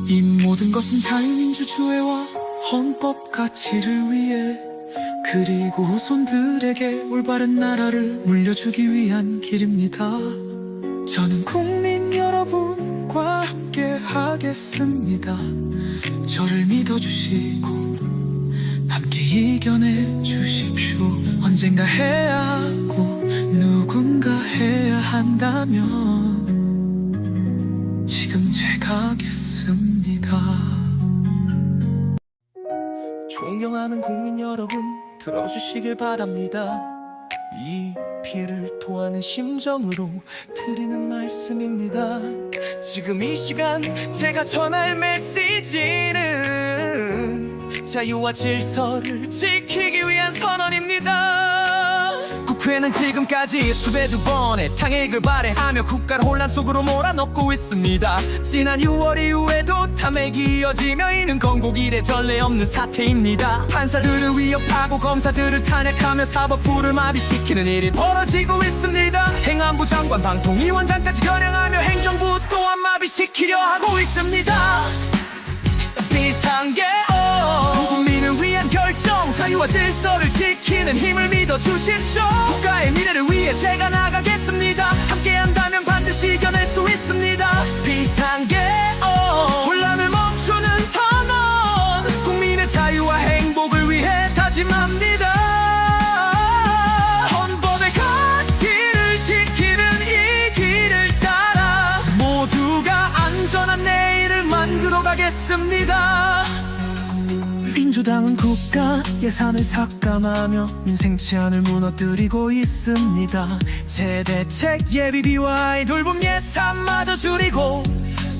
이 모든 것은 자유민주주의와 헌법 가치를 위해, 그리고 후손들에게 올바른 나라를 물려주기 위한 길입니다. 저는 국민 여러분과 함께 하겠습니다. 저를 믿어주시고 함께 이겨내 주십시오. 언젠가 해야 하고 누군가 해야 한다면 지금 제가 하겠습니다. 존경하는 국민 여러분, 들어주시길 바랍니다. 이 피해를 토하는 심정으로 드리는 말씀입니다. 지금 이 시간 제가 전할 메시지는 자유와 질서를 지키기 위한 선언입니다. 국회는 지금까지 수배두 번의 탄핵을 발해하며 국가를 혼란 속으로 몰아넣고 있습니다. 지난 6월 이후에도 탄핵이 이어지며 이는 건국 이래 전례 없는 사태입니다. 판사들을 위협하고 검사들을 탄핵하며 사법부를 마비시키는 일이 벌어지고 있습니다. 행안부 장관, 방통위원장까지 겨냥하며 행정부 또한 마비시키려 하고 있습니다. 비상계엄, 국민을 위한 결정, 자유와 질서를 지키는 힘을 믿어주십시오. 국가의 미래를 위해 제가 나가겠습니다. 함께한다면 반드시 이겨낼 수 있습니다. 비상계엄, 혼란을 멈추는 선언, 국민의 자유와 행복을 위해 다짐합니다. 헌법의 가치를 지키는 이 길을 따라 모두가 안전한 내일을 만들어 가겠습니다. 민주당은 국가 예산을 삭감하며 민생 치안을 무너뜨리고 있습니다. 재대책 예비비와 아이돌봄 예산마저 줄이고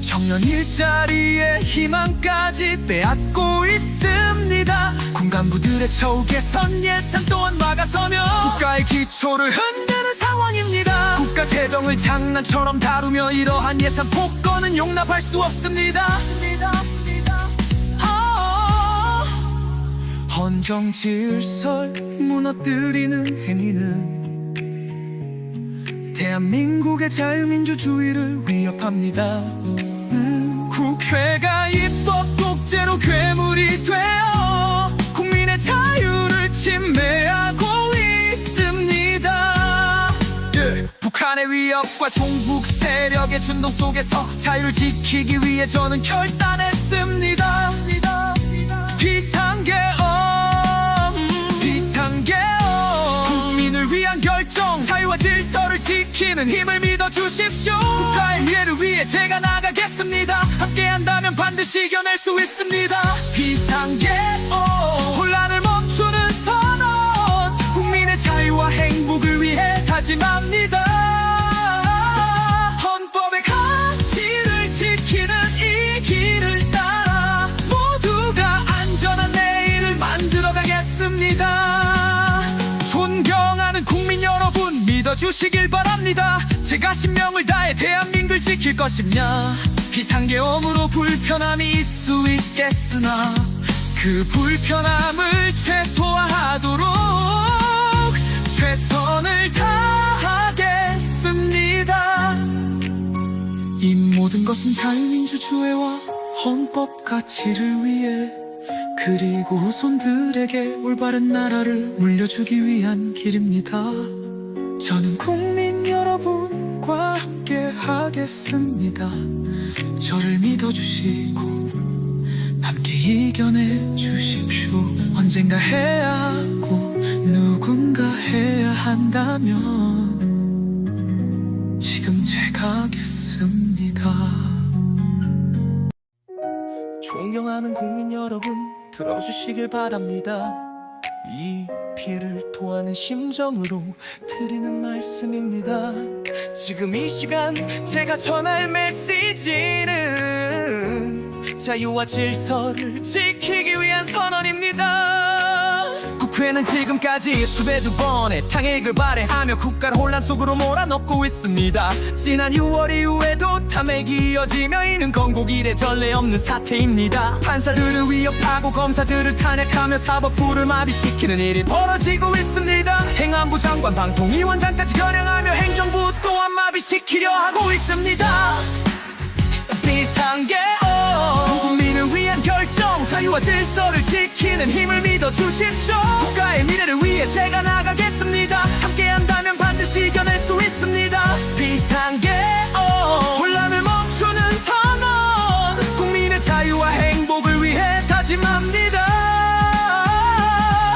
청년 일자리의 희망까지 빼앗고 있습니다. 군간부들의 처우 개선 예산 또한 막아서며 국가의 기초를 흔드는 상황입니다. 국가 재정을 장난처럼 다루며 이러한 예산 폭거는 용납할 수 없습니다. 헌정 질서를 무너뜨리는 행위는 대한민국의 자유민주주의를 위협합니다. 국회가 입법 독재로 괴물이 되어 국민의 자유를 침해하고 있습니다. 북한의 위협과 종북 세력의 준동 속에서 자유를 지키기 위해 저는 결단했습니다. 비상계엄, 국민을 위한 결정, 자유와 질서를 지키는 힘을 믿어주십시오. 국가의 미래를 위해 제가 나가겠습니다. 함께한다면 반드시 이겨낼 수 있습니다. 비상계엄, 혼란을 멈추는 선언, 국민의 자유와 행복을 위해 다짐합니다. 헌법의 가치를 지키는 이 길을 따라 모두가 안전한 내일을 만들어 가겠습니다. 존경하는 국민 여러분, 믿어주시길 바랍니다. 제가 신명을 다해 대한민국을 지킬 것입니다. 비상계엄으로 불편함이 있을 수 있겠으나 그 불편함을 최소화하도록 최선을 다하겠습니다. 이 모든 것은 자유민주주의와 헌법 가치를 위해, 그리고 후손들에게 올바른 나라를 물려주기 위한 길입니다. 저는 국민 여러분과 함께 하겠습니다. 저를 믿어주시고 함께 이겨내 주십시오. 언젠가 해야 하고 누군가 해야 한다면 지금 제가 하겠습니다. 존경하는 국민 여러분, 들어주시길 바랍니다. 이 피해를 토하는 심정으로 드리는 말씀입니다. 지금 이 시간 제가 전할 메시지는 자유와 질서를 지키기 위한 선언입니다. 국회는 지금까지 두 배 두 번의 탕핵을 발해하며 국가를 혼란 속으로 몰아넣고 있습니다. 지난 6월 이후에도 탐핵이 이어지며 이는 건국 이래 전례 없는 사태입니다. 판사들을 위협하고 검사들을 탄핵하며 사법부를 마비시키는 일이 벌어지고 있습니다. 행안부 장관, 방통위원장까지 겨냥하며 행정부 또한 마비시키려 하고 있습니다. 비상계엄, 국민을 위한 결정, 자유와 질서를 지키는 힘을 믿어주십시오. 국가의 미래를 위해 제가 나가겠습니다. 함께한다면 반드시 이겨낼 수 있습니다. 비상계엄, 혼란을 멈추는 선언, 국민의 자유와 행복을 위해 다짐합니다.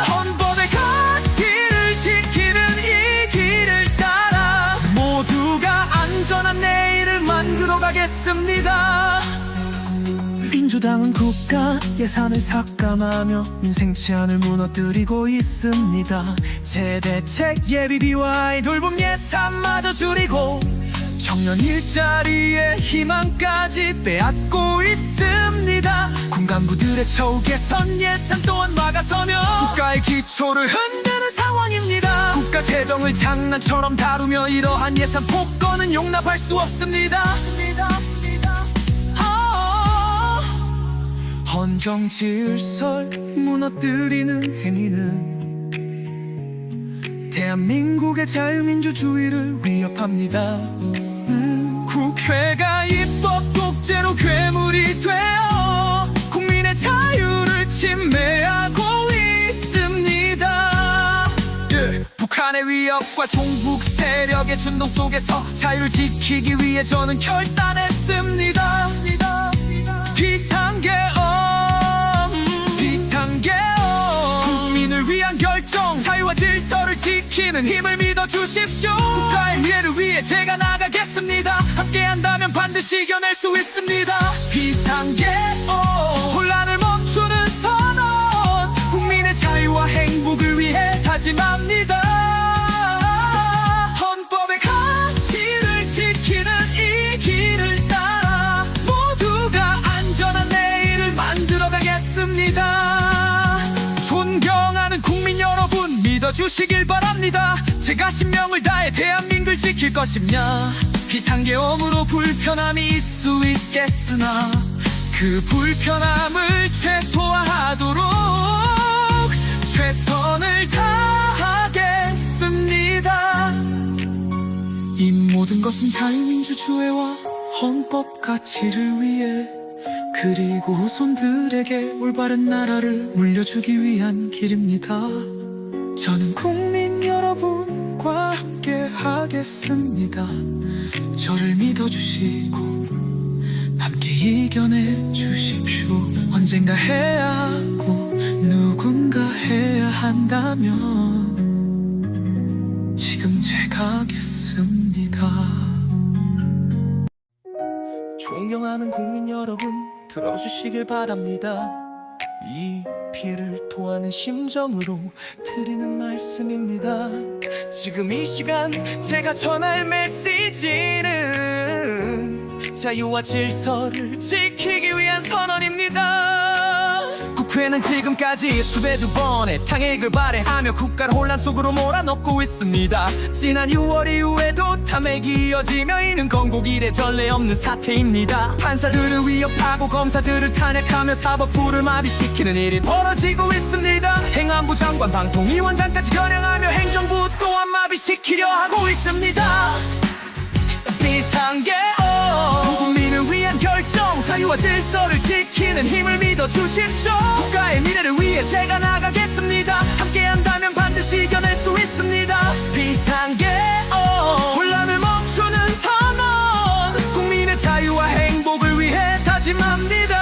헌법의 가치를 지키는 이 길을 따라 모두가 안전한 내일을 만들어 가겠습니다. 민주당은 국가 예산을 삭감하며 민생 치안을 무너뜨리고 있습니다. 재대책 예비비와 아이돌봄 예산마저 줄이고 청년 일자리의 희망까지 빼앗고 있습니다. 군간부들의 처우 개선 예산 또한 막아서며 국가의 기초를 흔드는 상황입니다. 국가 재정을 장난처럼 다루며 이러한 예산 폭거는 용납할 수 없습니다. 헌정 질서를 무너뜨리는 행위는 대한민국의 자유민주주의를 위협합니다. 국회가 입법 독재로 괴물이 되어 국민의 자유를 침해하고 있습니다. 북한의 위협과 종북 세력의 준동 속에서 자유를 지키기 위해 저는 결단했습니다. 비상계엄, 국민을 위한 결정, 자유와 질서를 지키는 힘을 믿어주십시오. 국가의 미래를 위해 제가 나가겠습니다. 함께한다면 반드시 이겨낼 수 있습니다. 비상계엄, 혼란을 멈추는 선언, 국민의 자유와 행복을 위해 다짐합니다. 헌법의 가치를 지키는 이 길을 따라 모두가 안전한 내일을 만들어 가겠습니다. 존경하는 국민 여러분, 믿어주시길 바랍니다. 제가 신명을 다해 대한민국을 지킬 것입니다. 비상계엄으로 불편함이 있을 수 있겠으나 그 불편함을 최소화하도록 최선을 다하겠습니다. 이 모든 것은 자유민주주의와 헌법 가치를 위해, 그리고 후손들에게 올바른 나라를 물려주기 위한 길입니다. 저는 국민 여러분과 함께 하겠습니다. 저를 믿어주시고 함께 이겨내 주십시오. 언젠가 해야 하고 누군가 해야 한다면 지금 제가 하겠습니다. 존경하는 국민 여러분, 들어주시길 바랍니다. 이 피해를 토하는 심정으로 드리는 말씀입니다. 지금 이 시간 제가 전할 메시지는 자유와 질서를 지키기 위한 선언입니다. 국회는 지금까지 두 배 두 번의 탕핵을 발해하며 국가를 혼란 속으로 몰아넣고 있습니다. 지난 6월 이후에도 탐핵이 이어지며 이는 건국 이래 전례 없는 사태입니다. 판사들을 위협하고 검사들을 탄핵하며 사법부를 마비시키는 일이 벌어지고 있습니다. 행안부 장관, 방통위원장까지 겨냥하며 행정부 또한 마비시키려 하고 있습니다. 비상계엄, 국민을 위한 결정, 자유와 질서를 지키는 힘을 믿어주십시오. 국가의 미래를 위해 제가 나가겠습니다. 함께한다면 반드시 이겨낼 수 있습니다. 비상계엄, 혼란을 멈추는 선언, 국민의 자유와 행복을 위해 다짐합니다.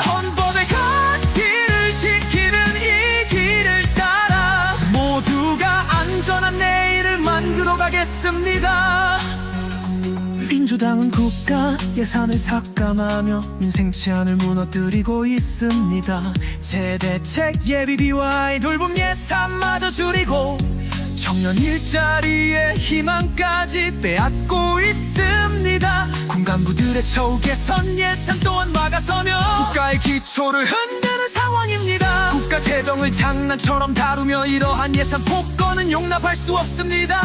헌법의 가치를 지키는 이 길을 따라 모두가 안전한 내일을 만들어 가겠습니다. 민주당은 국가 예산을 삭감하며 민생 치안을 무너뜨리고 있습니다. 재대책 예비비와 아이돌봄 예산마저 줄이고 청년 일자리의 희망까지 빼앗고 있습니다. 군간부들의 처우 개선 예산 또한 막아서며 국가의 기초를 흔드는 상황입니다. 국가 재정 재정을 장난처럼 다루며 이러한 예산 폭거는 용납할 수 없습니다.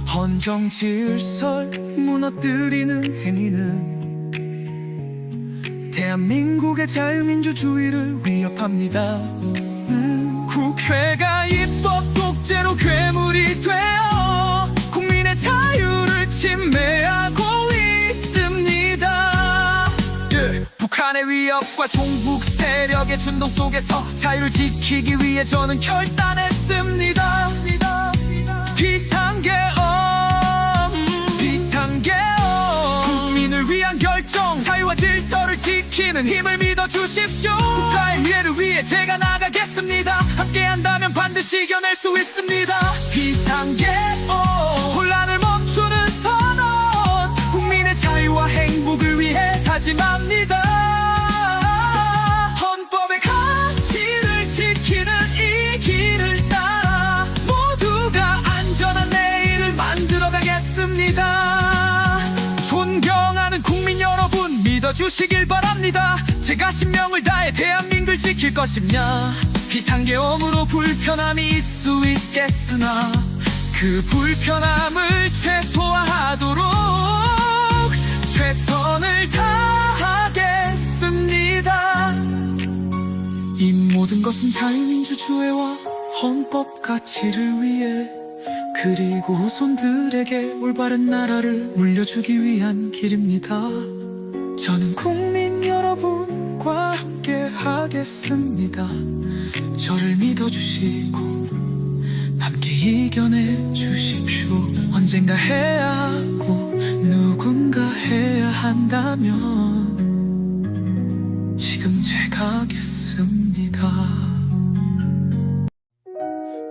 헌정 질서를 무너뜨리는 행위는 대한민국의 자유민주주의를 위협합니다. 국회가 입법 독재로 괴물이 되어 국민의 자유를 침해하고 있습니다. 북한의 위협과 종북 세력의 준동 속에서 자유를 지키기 위해 저는 결단했습니다. 비상계엄 국민을 위한 결정, 자유와 질서를 지키는 힘을 믿어주십시오. 국가의 미래를 위해 제가 나가겠습니다. 함께한다면 반드시 이겨낼 수 있습니다. 비상계엄 혼란을 멈추는 선언, 국민의 자유와 행복을 위해 다짐합니다. 헌법의 가치를 지키는 이 길을 따라 모두가 안전한 내일을 만들어가겠습니다. 존경하는 국민 여러분, 믿어주시길 바랍니다. 제가 신명을 다해 대한민국을 지킬 것입니다. 비상계엄으로 불편함이 있을 수 있겠으나 그 불편함을 최소화하도록 최선을 다하겠습니다. 이 모든 것은 자유민주주의와 헌법 가치를 위해, 그리고 후손들에게 올바른 나라를 물려주기 위한 길입니다. 저는 국민 여러분과 함께 하겠습니다. 저를 믿어주시고 함께 이겨내 주십시오. 언젠가 해야 하고 누군가 해야 한다면 지금 제가 하겠습니다.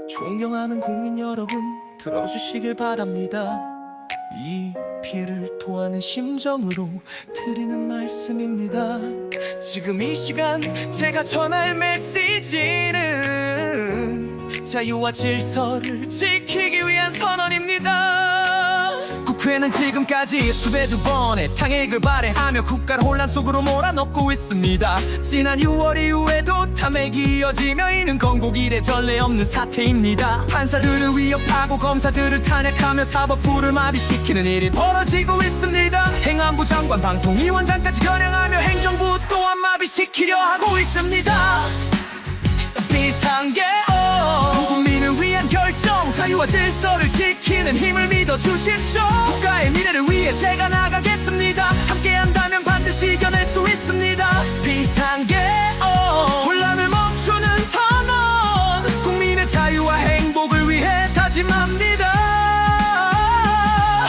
존경하는 국민 여러분, 들어주시길 바랍니다. 이 피해를 토하는 심정으로 드리는 말씀입니다. 지금 이 시간 제가 전할 메시지는 자유와 질서를 지키기 위한 선언입니다. 국회는 지금까지 수배두 번의 탕핵을 발해하며 국가를 혼란 속으로 몰아넣고 있습니다. 지난 6월 이후에도 탐핵이 이어지며 이는 건국 이래 전례 없는 사태입니다. 판사들을 위협하고 검사들을 탄핵하며 사법부를 마비시키는 일이 벌어지고 있습니다. 행안부 장관, 방통위원장까지 겨냥하며 행정부 또한 마비시키려 하고 있습니다. 비상계엄 국민을 위한 결정, 자유와 질서를 지키는 힘을 믿어주십시오. 국가의 미래를 위해 제가 나가겠습니다. 함께한다면 반드시 이겨낼 수 있습니다. 비상계엄 혼란을 멈추는 선언, 국민의 자유와 행복을 위해 다짐합니다.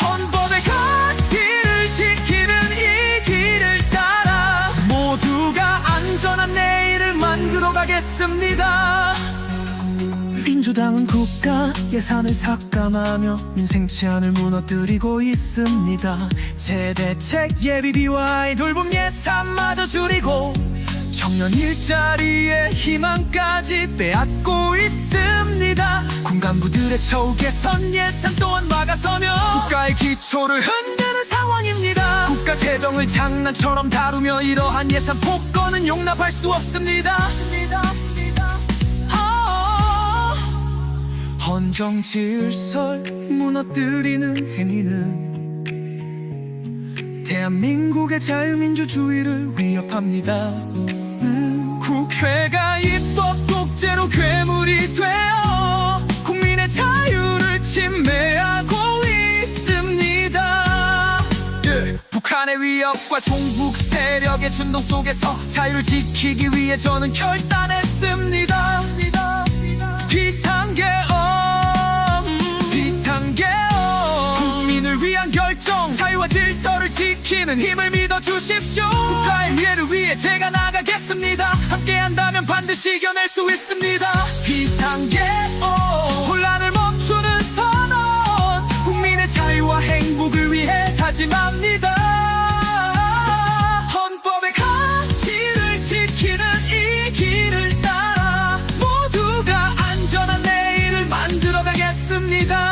헌법의 가치를 지키는 이 길을 따라 모두가 안전한 내일을 만들어가겠습니다. 민주당은 국가 예산을 삭감하며 민생 치안을 무너뜨리고 있습니다. 재대책 예비비와 아이돌봄 예산마저 줄이고 청년 일자리의 희망까지 빼앗고 있습니다. 군간부들의 처우 개선 예산 또한 막아서며 국가의 기초를 흔드는 상황입니다. 국가 재정을 장난처럼 다루며 이러한 예산 폭거는 용납할 수 없습니다. 헌정 질서를 무너뜨리는 행위는 대한민국의 자유민주주의를 위협합니다. 국회가 입법 독재로 괴물이 되어 국민의 자유를 침해하고 있습니다. 북한의 위협과 종북 세력의 준동 속에서 자유를 지키기 위해 저는 결단했습니다. 비상계엄 국민을 위한 결정, 자유와 질서를 지키는 힘을 믿어주십시오. 국가의 미래를 위해 제가 나가겠습니다. 함께한다면 반드시 이겨낼 수 있습니다. 비상계엄 혼란을 멈추는 선언, 국민의 자유와 행복을 위해 다짐합니다. 헌법의 가치를 지키는 이 길을 따라 모두가 안전한 내일을 만들어가겠습니다.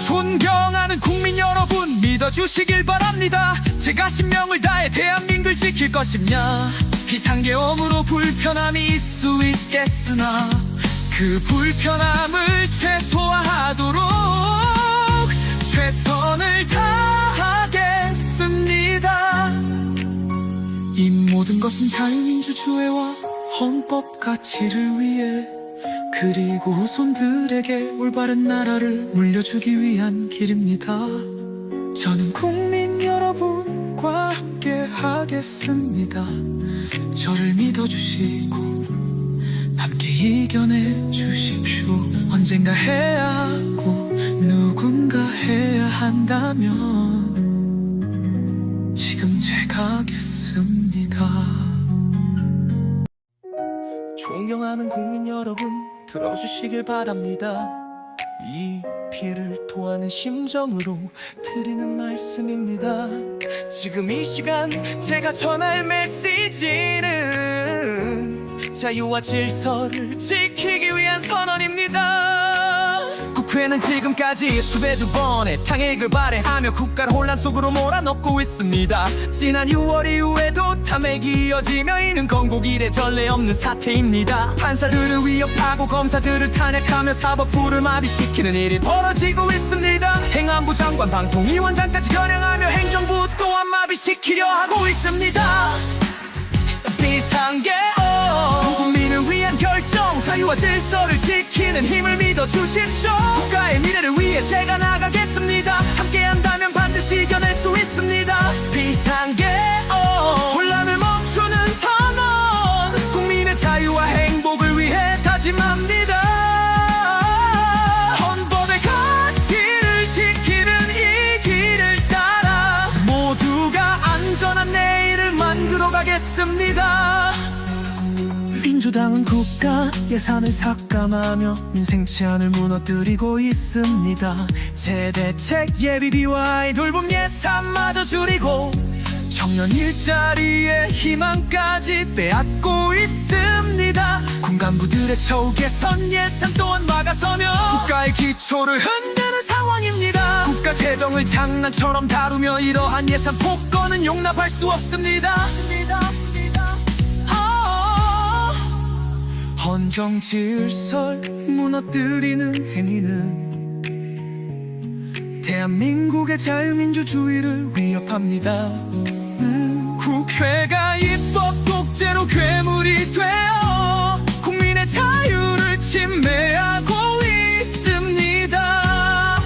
존경하는 국민 여러분, 믿어주시길 바랍니다. 제가 신명을 다해 대한민국을 지킬 것이냐. 비상계엄으로 불편함이 있을 수 있겠으나 그 불편함을 최소화하도록 최선을 다하겠습니다. 이 모든 것은 자유민주주의와 헌법 가치를 위해, 그리고 후손들에게 올바른 나라를 물려주기 위한 길입니다. 저는 국민 여러분과 함께 하겠습니다. 저를 믿어주시고 함께 이겨내 주십시오. 언젠가 해야 하고 누군가 해야 한다면 지금 제가 하겠습니다. 존경하는 국민 여러분, 들어주시길 바랍니다. 이 피해를 토하는 심정으로 드리는 말씀입니다. 지금 이 시간 제가 전할 메시지는 자유와 질서를 지키기 위한 선언입니다. 국회는 지금까지 수배두 번의 탕핵을 발해하며 국가를 혼란 속으로 몰아넣고 있습니다. 지난 6월 이후에도 탐핵이 이어지며 이는 건국 이래 전례 없는 사태입니다. 판사들을 위협하고 검사들을 탄핵하며 사법부를 마비시키는 일이 벌어지고 있습니다. 행안부 장관, 방통위원장까지 겨냥하며 행정부 또한 마비시키려 하고 있습니다. 비상계엄, 국민을 위한 결정, 자유와 질서를 지키는 힘을 믿어주십시오. 국가의 미래를 위해 제가 나가겠습니다. 함께한다면 반드시 이겨낼 수 있습니다. 비상계엄, 혼란을 멈추는 선언, 국민의 자유와 행복을 위해 다짐합니다. 헌법의 가치를 지키는 이 길을 따라 모두가 안전한 내일을 만들어 가겠습니다. 민주당은 국가 예산을 삭감하며 민생 치안을 무너뜨리고 있습니다. 재대책 예비비와 아이돌봄 예산마저 줄이고 청년 일자리의 희망까지 빼앗고 있습니다. 군간부들의 처우 개선 예산 또한 막아서며 국가의 기초를 흔드는 상황입니다. 국가 재정을 장난처럼 다루며 이러한 예산 폭거는 용납할 수 없습니다. 헌정 질서를 무너뜨리는 행위는 대한민국의 자유민주주의를 위협합니다. 국회가 입법 독재로 괴물이 되어 국민의 자유를 침해하고 있습니다.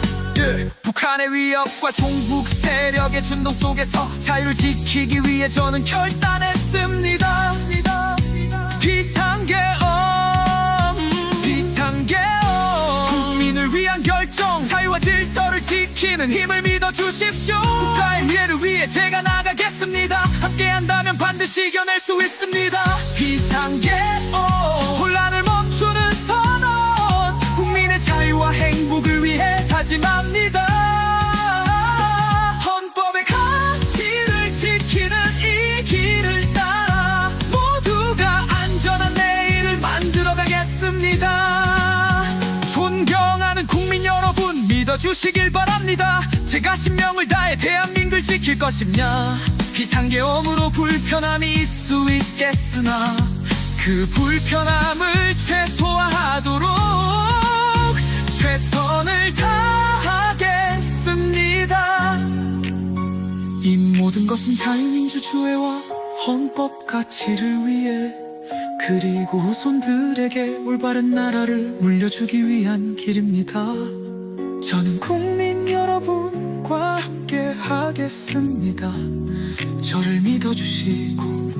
북한의 위협과 종북 세력의 준동 속에서 자유를 지키기 위해 저는 결단했습니다. 비상계엄, 국민을 위한 결정, 자유와 질서를 지키는 힘을 믿어주십시오. 국가의 미래를 위해 제가 나가겠습니다. 함께한다면 반드시 이겨낼 수 있습니다. 비상계엄, 혼란을 멈추는 선언, 국민의 자유와 행복을 위해 다짐합니다. 헌법의 가치를 지키는 이 길을 따라 모두가 안전한 내일을 만들어 가겠습니다. 존경하는 국민 여러분, 믿어주시길 바랍니다. 제가 신명을 다해 대한민국을 지킬 것이냐. 비상계엄으로 불편함이 있을 수 있겠으나 그 불편함을 최소화하도록 최선을 다하겠습니다. 이 모든 것은 자유민주주의와 헌법 가치를 위해, 그리고 후손들에게 올바른 나라를 물려주기 위한 길입니다. 저는 국민 여러분과 함께 하겠습니다. 저를 믿어주시고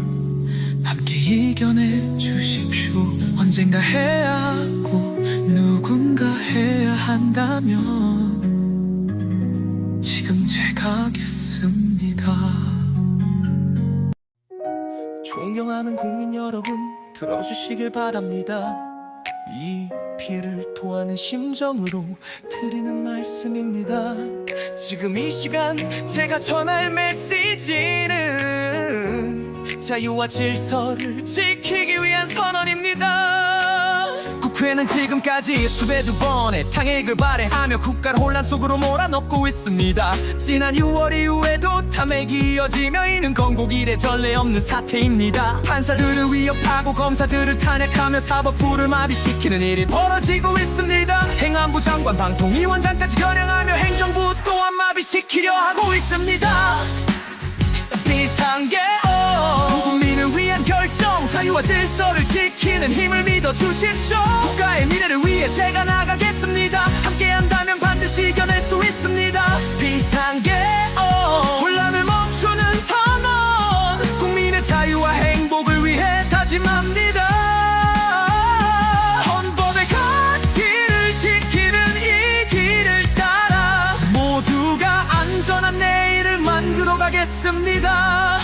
함께 이겨내 주십시오. 언젠가 해야 하고 누군가 해야 한다면 지금 제가 하겠습니다. 존경하는 국민 여러분, 들어주시길 바랍니다. 이 피해를 토하는 심정으로 드리는 말씀입니다. 지금 이 시간 제가 전할 메시지는 자유와 질서를 지키기 위한 선언입니다. 국회는 지금까지 수배 두 번의 탕핵을 발행하며 국가를 혼란 속으로 몰아넣고 있습니다. 지난 6월 이후에도 탐핵이 이어지며 이는 건국 이래 전례 없는 사태입니다. 판사들을 위협하고 검사들을 탄핵하며 사법부를 마비시키는 일이 벌어지고 있습니다. 행안부 장관, 방통위원장까지 겨냥하며 행정부 또한 마비시키려 하고 있습니다. 비상계엄, 국민을 위한 결정, 자유와 질서를 지키는 힘을 믿어주십시오. 국가의 미래를 위해 제가 나가겠습니다. 함께한다면 반드시 이겨낼 수 있습니다. 비상계엄, 혼란을 멈추는 선언, 국민의 자유와 행복을 위해 다짐합니다. 헌법의 가치를 지키는 이 길을 따라 모두가 안전한 내일을 만들어 가겠습니다.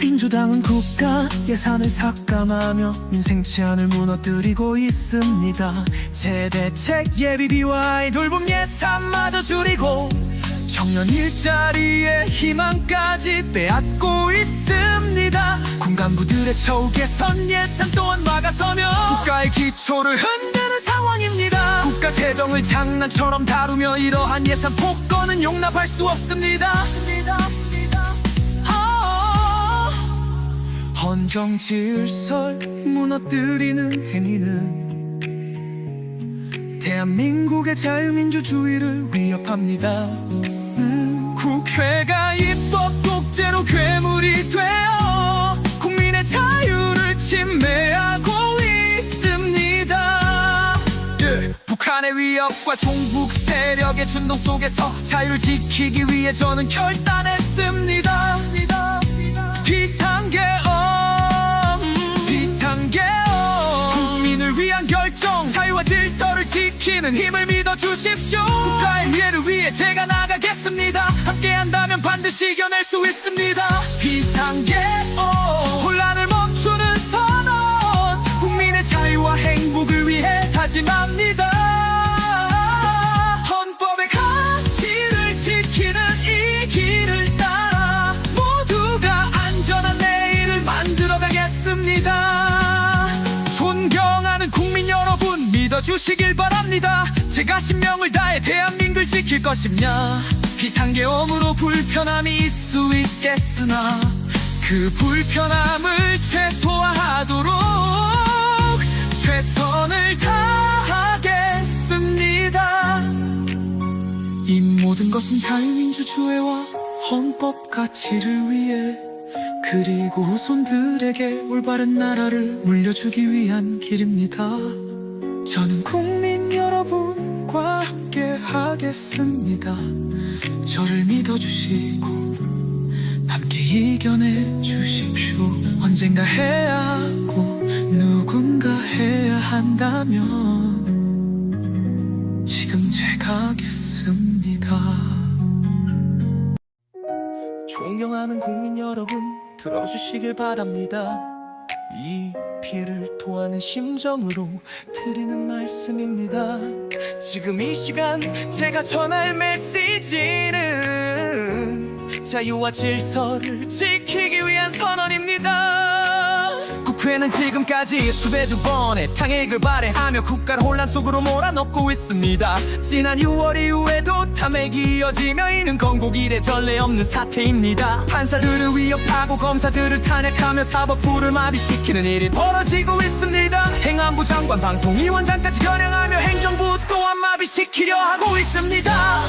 민주당은 국가 예산을 삭감하며 민생 치안을 무너뜨리고 있습니다. 재대책 예비비와 아이돌봄 예산마저 줄이고 청년 일자리의 희망까지 빼앗고 있습니다. 군간부들의 처우 개선 예산 또한 막아서며 국가의 기초를 흔드는 상황입니다. 국가 재정을 장난처럼 다루며 이러한 예산 폭거는 용납할 수 없습니다. 헌정 질서를 무너뜨리는 행위는 대한민국의 자유민주주의를 위협합니다. 국회가 입법 독재로 괴물이 되어 국민의 자유를 침해하고 있습니다. 북한의 위협과 종북 세력의 준동 속에서 자유를 지키기 위해 저는 결단했습니다. 비상계엄, 국민을 위한 결정, 자유와 질서를 지키는 힘을 믿어주십시오. 국가의 미래를 위해 제가 나가겠습니다. 함께한다면 반드시 이겨낼 수 있습니다. 비상계엄, 혼란을 멈추는 선언, 국민의 자유와 행복을 위해 다짐합니다. 헌법의 가치를 지키는 이 길을 따라 모두가 안전한 내일을 만들어 가겠습니다. 존경하는 국민 여러분, 믿어주시길 바랍니다. 제가 신명을 다해 대한민국을 지킬 것입니다. 비상계엄으로 불편함이 있을 수 있겠으나 그 불편함을 최소화하도록 최선을 다하겠습니다. 이 모든 것은 자유민주주의와 헌법 가치를 위해, 그리고 후손들에게 올바른 나라를 물려주기 위한 길입니다. 저는 국민 여러분과 함께 하겠습니다. 저를 믿어주시고 함께 이겨내 주십시오. 언젠가 해야 하고 누군가 해야 한다면 지금 제가 하겠습니다. 존경하는 국민 여러분, 들어주시길 바랍니다. 이 피해를 토하는 심정으로 드리는 말씀입니다. 지금 이 시간 제가 전할 메시지는 자유와 질서를 지키기 위한 선언입니다. 국회는 지금까지 수배 두 번의 탕핵을 발행하며 국가를 혼란 속으로 몰아넣고 있습니다. 지난 6월 이후에도 탐핵이 이어지며 이는 건국 이래 전례 없는 사태입니다. 판사들을 위협하고 검사들을 탄핵하며 사법부를 마비시키는 일이 벌어지고 있습니다. 행안부 장관, 방통위원장까지 겨냥하며 행정부 또한 마비시키려 하고 있습니다.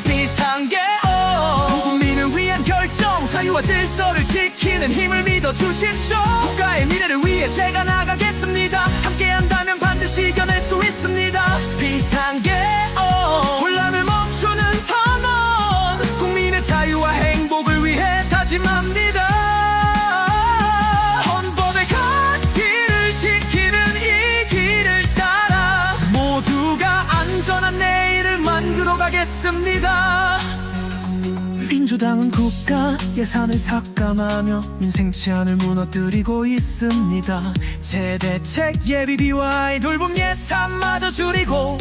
비상계엄, 국민을 위한 결정, 자유와 질서를 지키는 힘을 믿어주십시오. 국가의 미래를 위해 제가 나가겠습니다. 함께한다면 반드시 이겨낼 수 있습니다. 비상계엄, 혼란을 멈추는 선언, 국민의 자유와 행복을 위해 다짐합니다. 헌법의 가치를 지키는 이 길을 따라 모두가 안전한 내일을 만들어 가겠습니다. 민주당은 국가 예산을 삭감하며 민생 치안을 무너뜨리고 있습니다. 재대책 예비비와 아이돌봄 예산마저 줄이고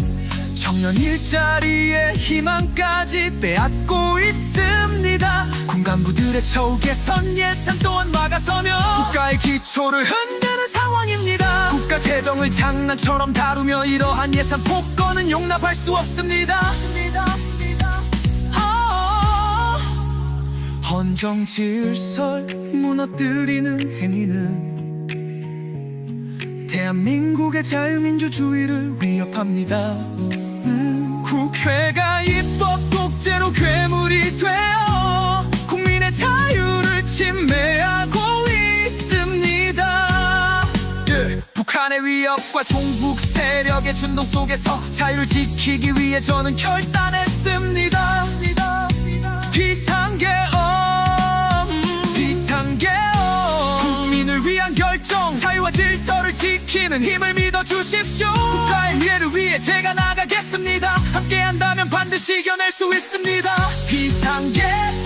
청년 일자리의 희망까지 빼앗고 있습니다. 군간부들의 처우 개선 예산 또한 막아서며 국가의 기초를 흔드는 상황입니다. 국가 재정을 장난처럼 다루며 이러한 예산 폭거는 용납할 수 없습니다. 헌정 질서를 무너뜨리는 행위는 대한민국의 자유민주주의를 위협합니다. 국회가 입법 독재로 괴물이 되어 국민의 자유를 침해하고 있습니다. 북한의 위협과 종북 세력의 준동 속에서 자유를 지키기 위해 저는 결단했습니다. 비상계엄 국민을 위한 결정, 자유와 질서를 지키는 힘을 믿어주십시오. 국가의 미래를 위해 제가 나가겠습니다. 함께한다면 반드시 이겨낼 수 있습니다. 비상계엄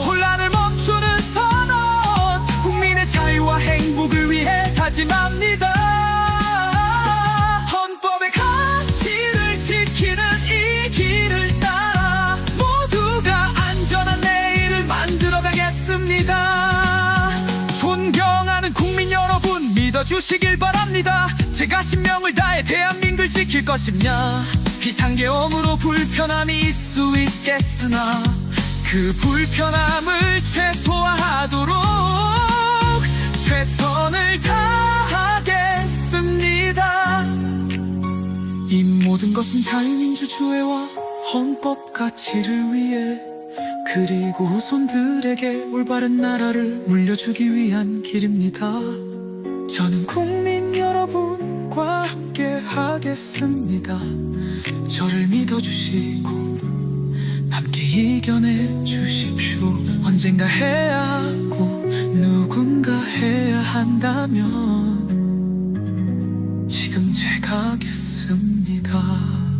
혼란을 멈추는 선언, 국민의 자유와 행복을 위해 다짐합니다. 헌법의 가치를 지키는 이 길을 따라 모두가 안전한 내일을 만들어가겠습니다. 존경하는 국민 여러분, 믿어주시길 바랍니다. 제가 신명을 다해 대한민국을 지킬 것입니다. 비상계엄으로 불편함이 있을 수 있겠으나 그 불편함을 최소화하도록 최선을 다하겠습니다. 이 모든 것은 자유민주주의와 헌법 가치를 위해, 그리고 후손들에게 올바른 나라를 물려주기 위한 길입니다. 저는 국민 여러분과 함께 하겠습니다. 저를 믿어주시고 함께 이겨내 주십시오. 언젠가 해야 하고 누군가 해야 한다면 지금 제가 하겠습니다.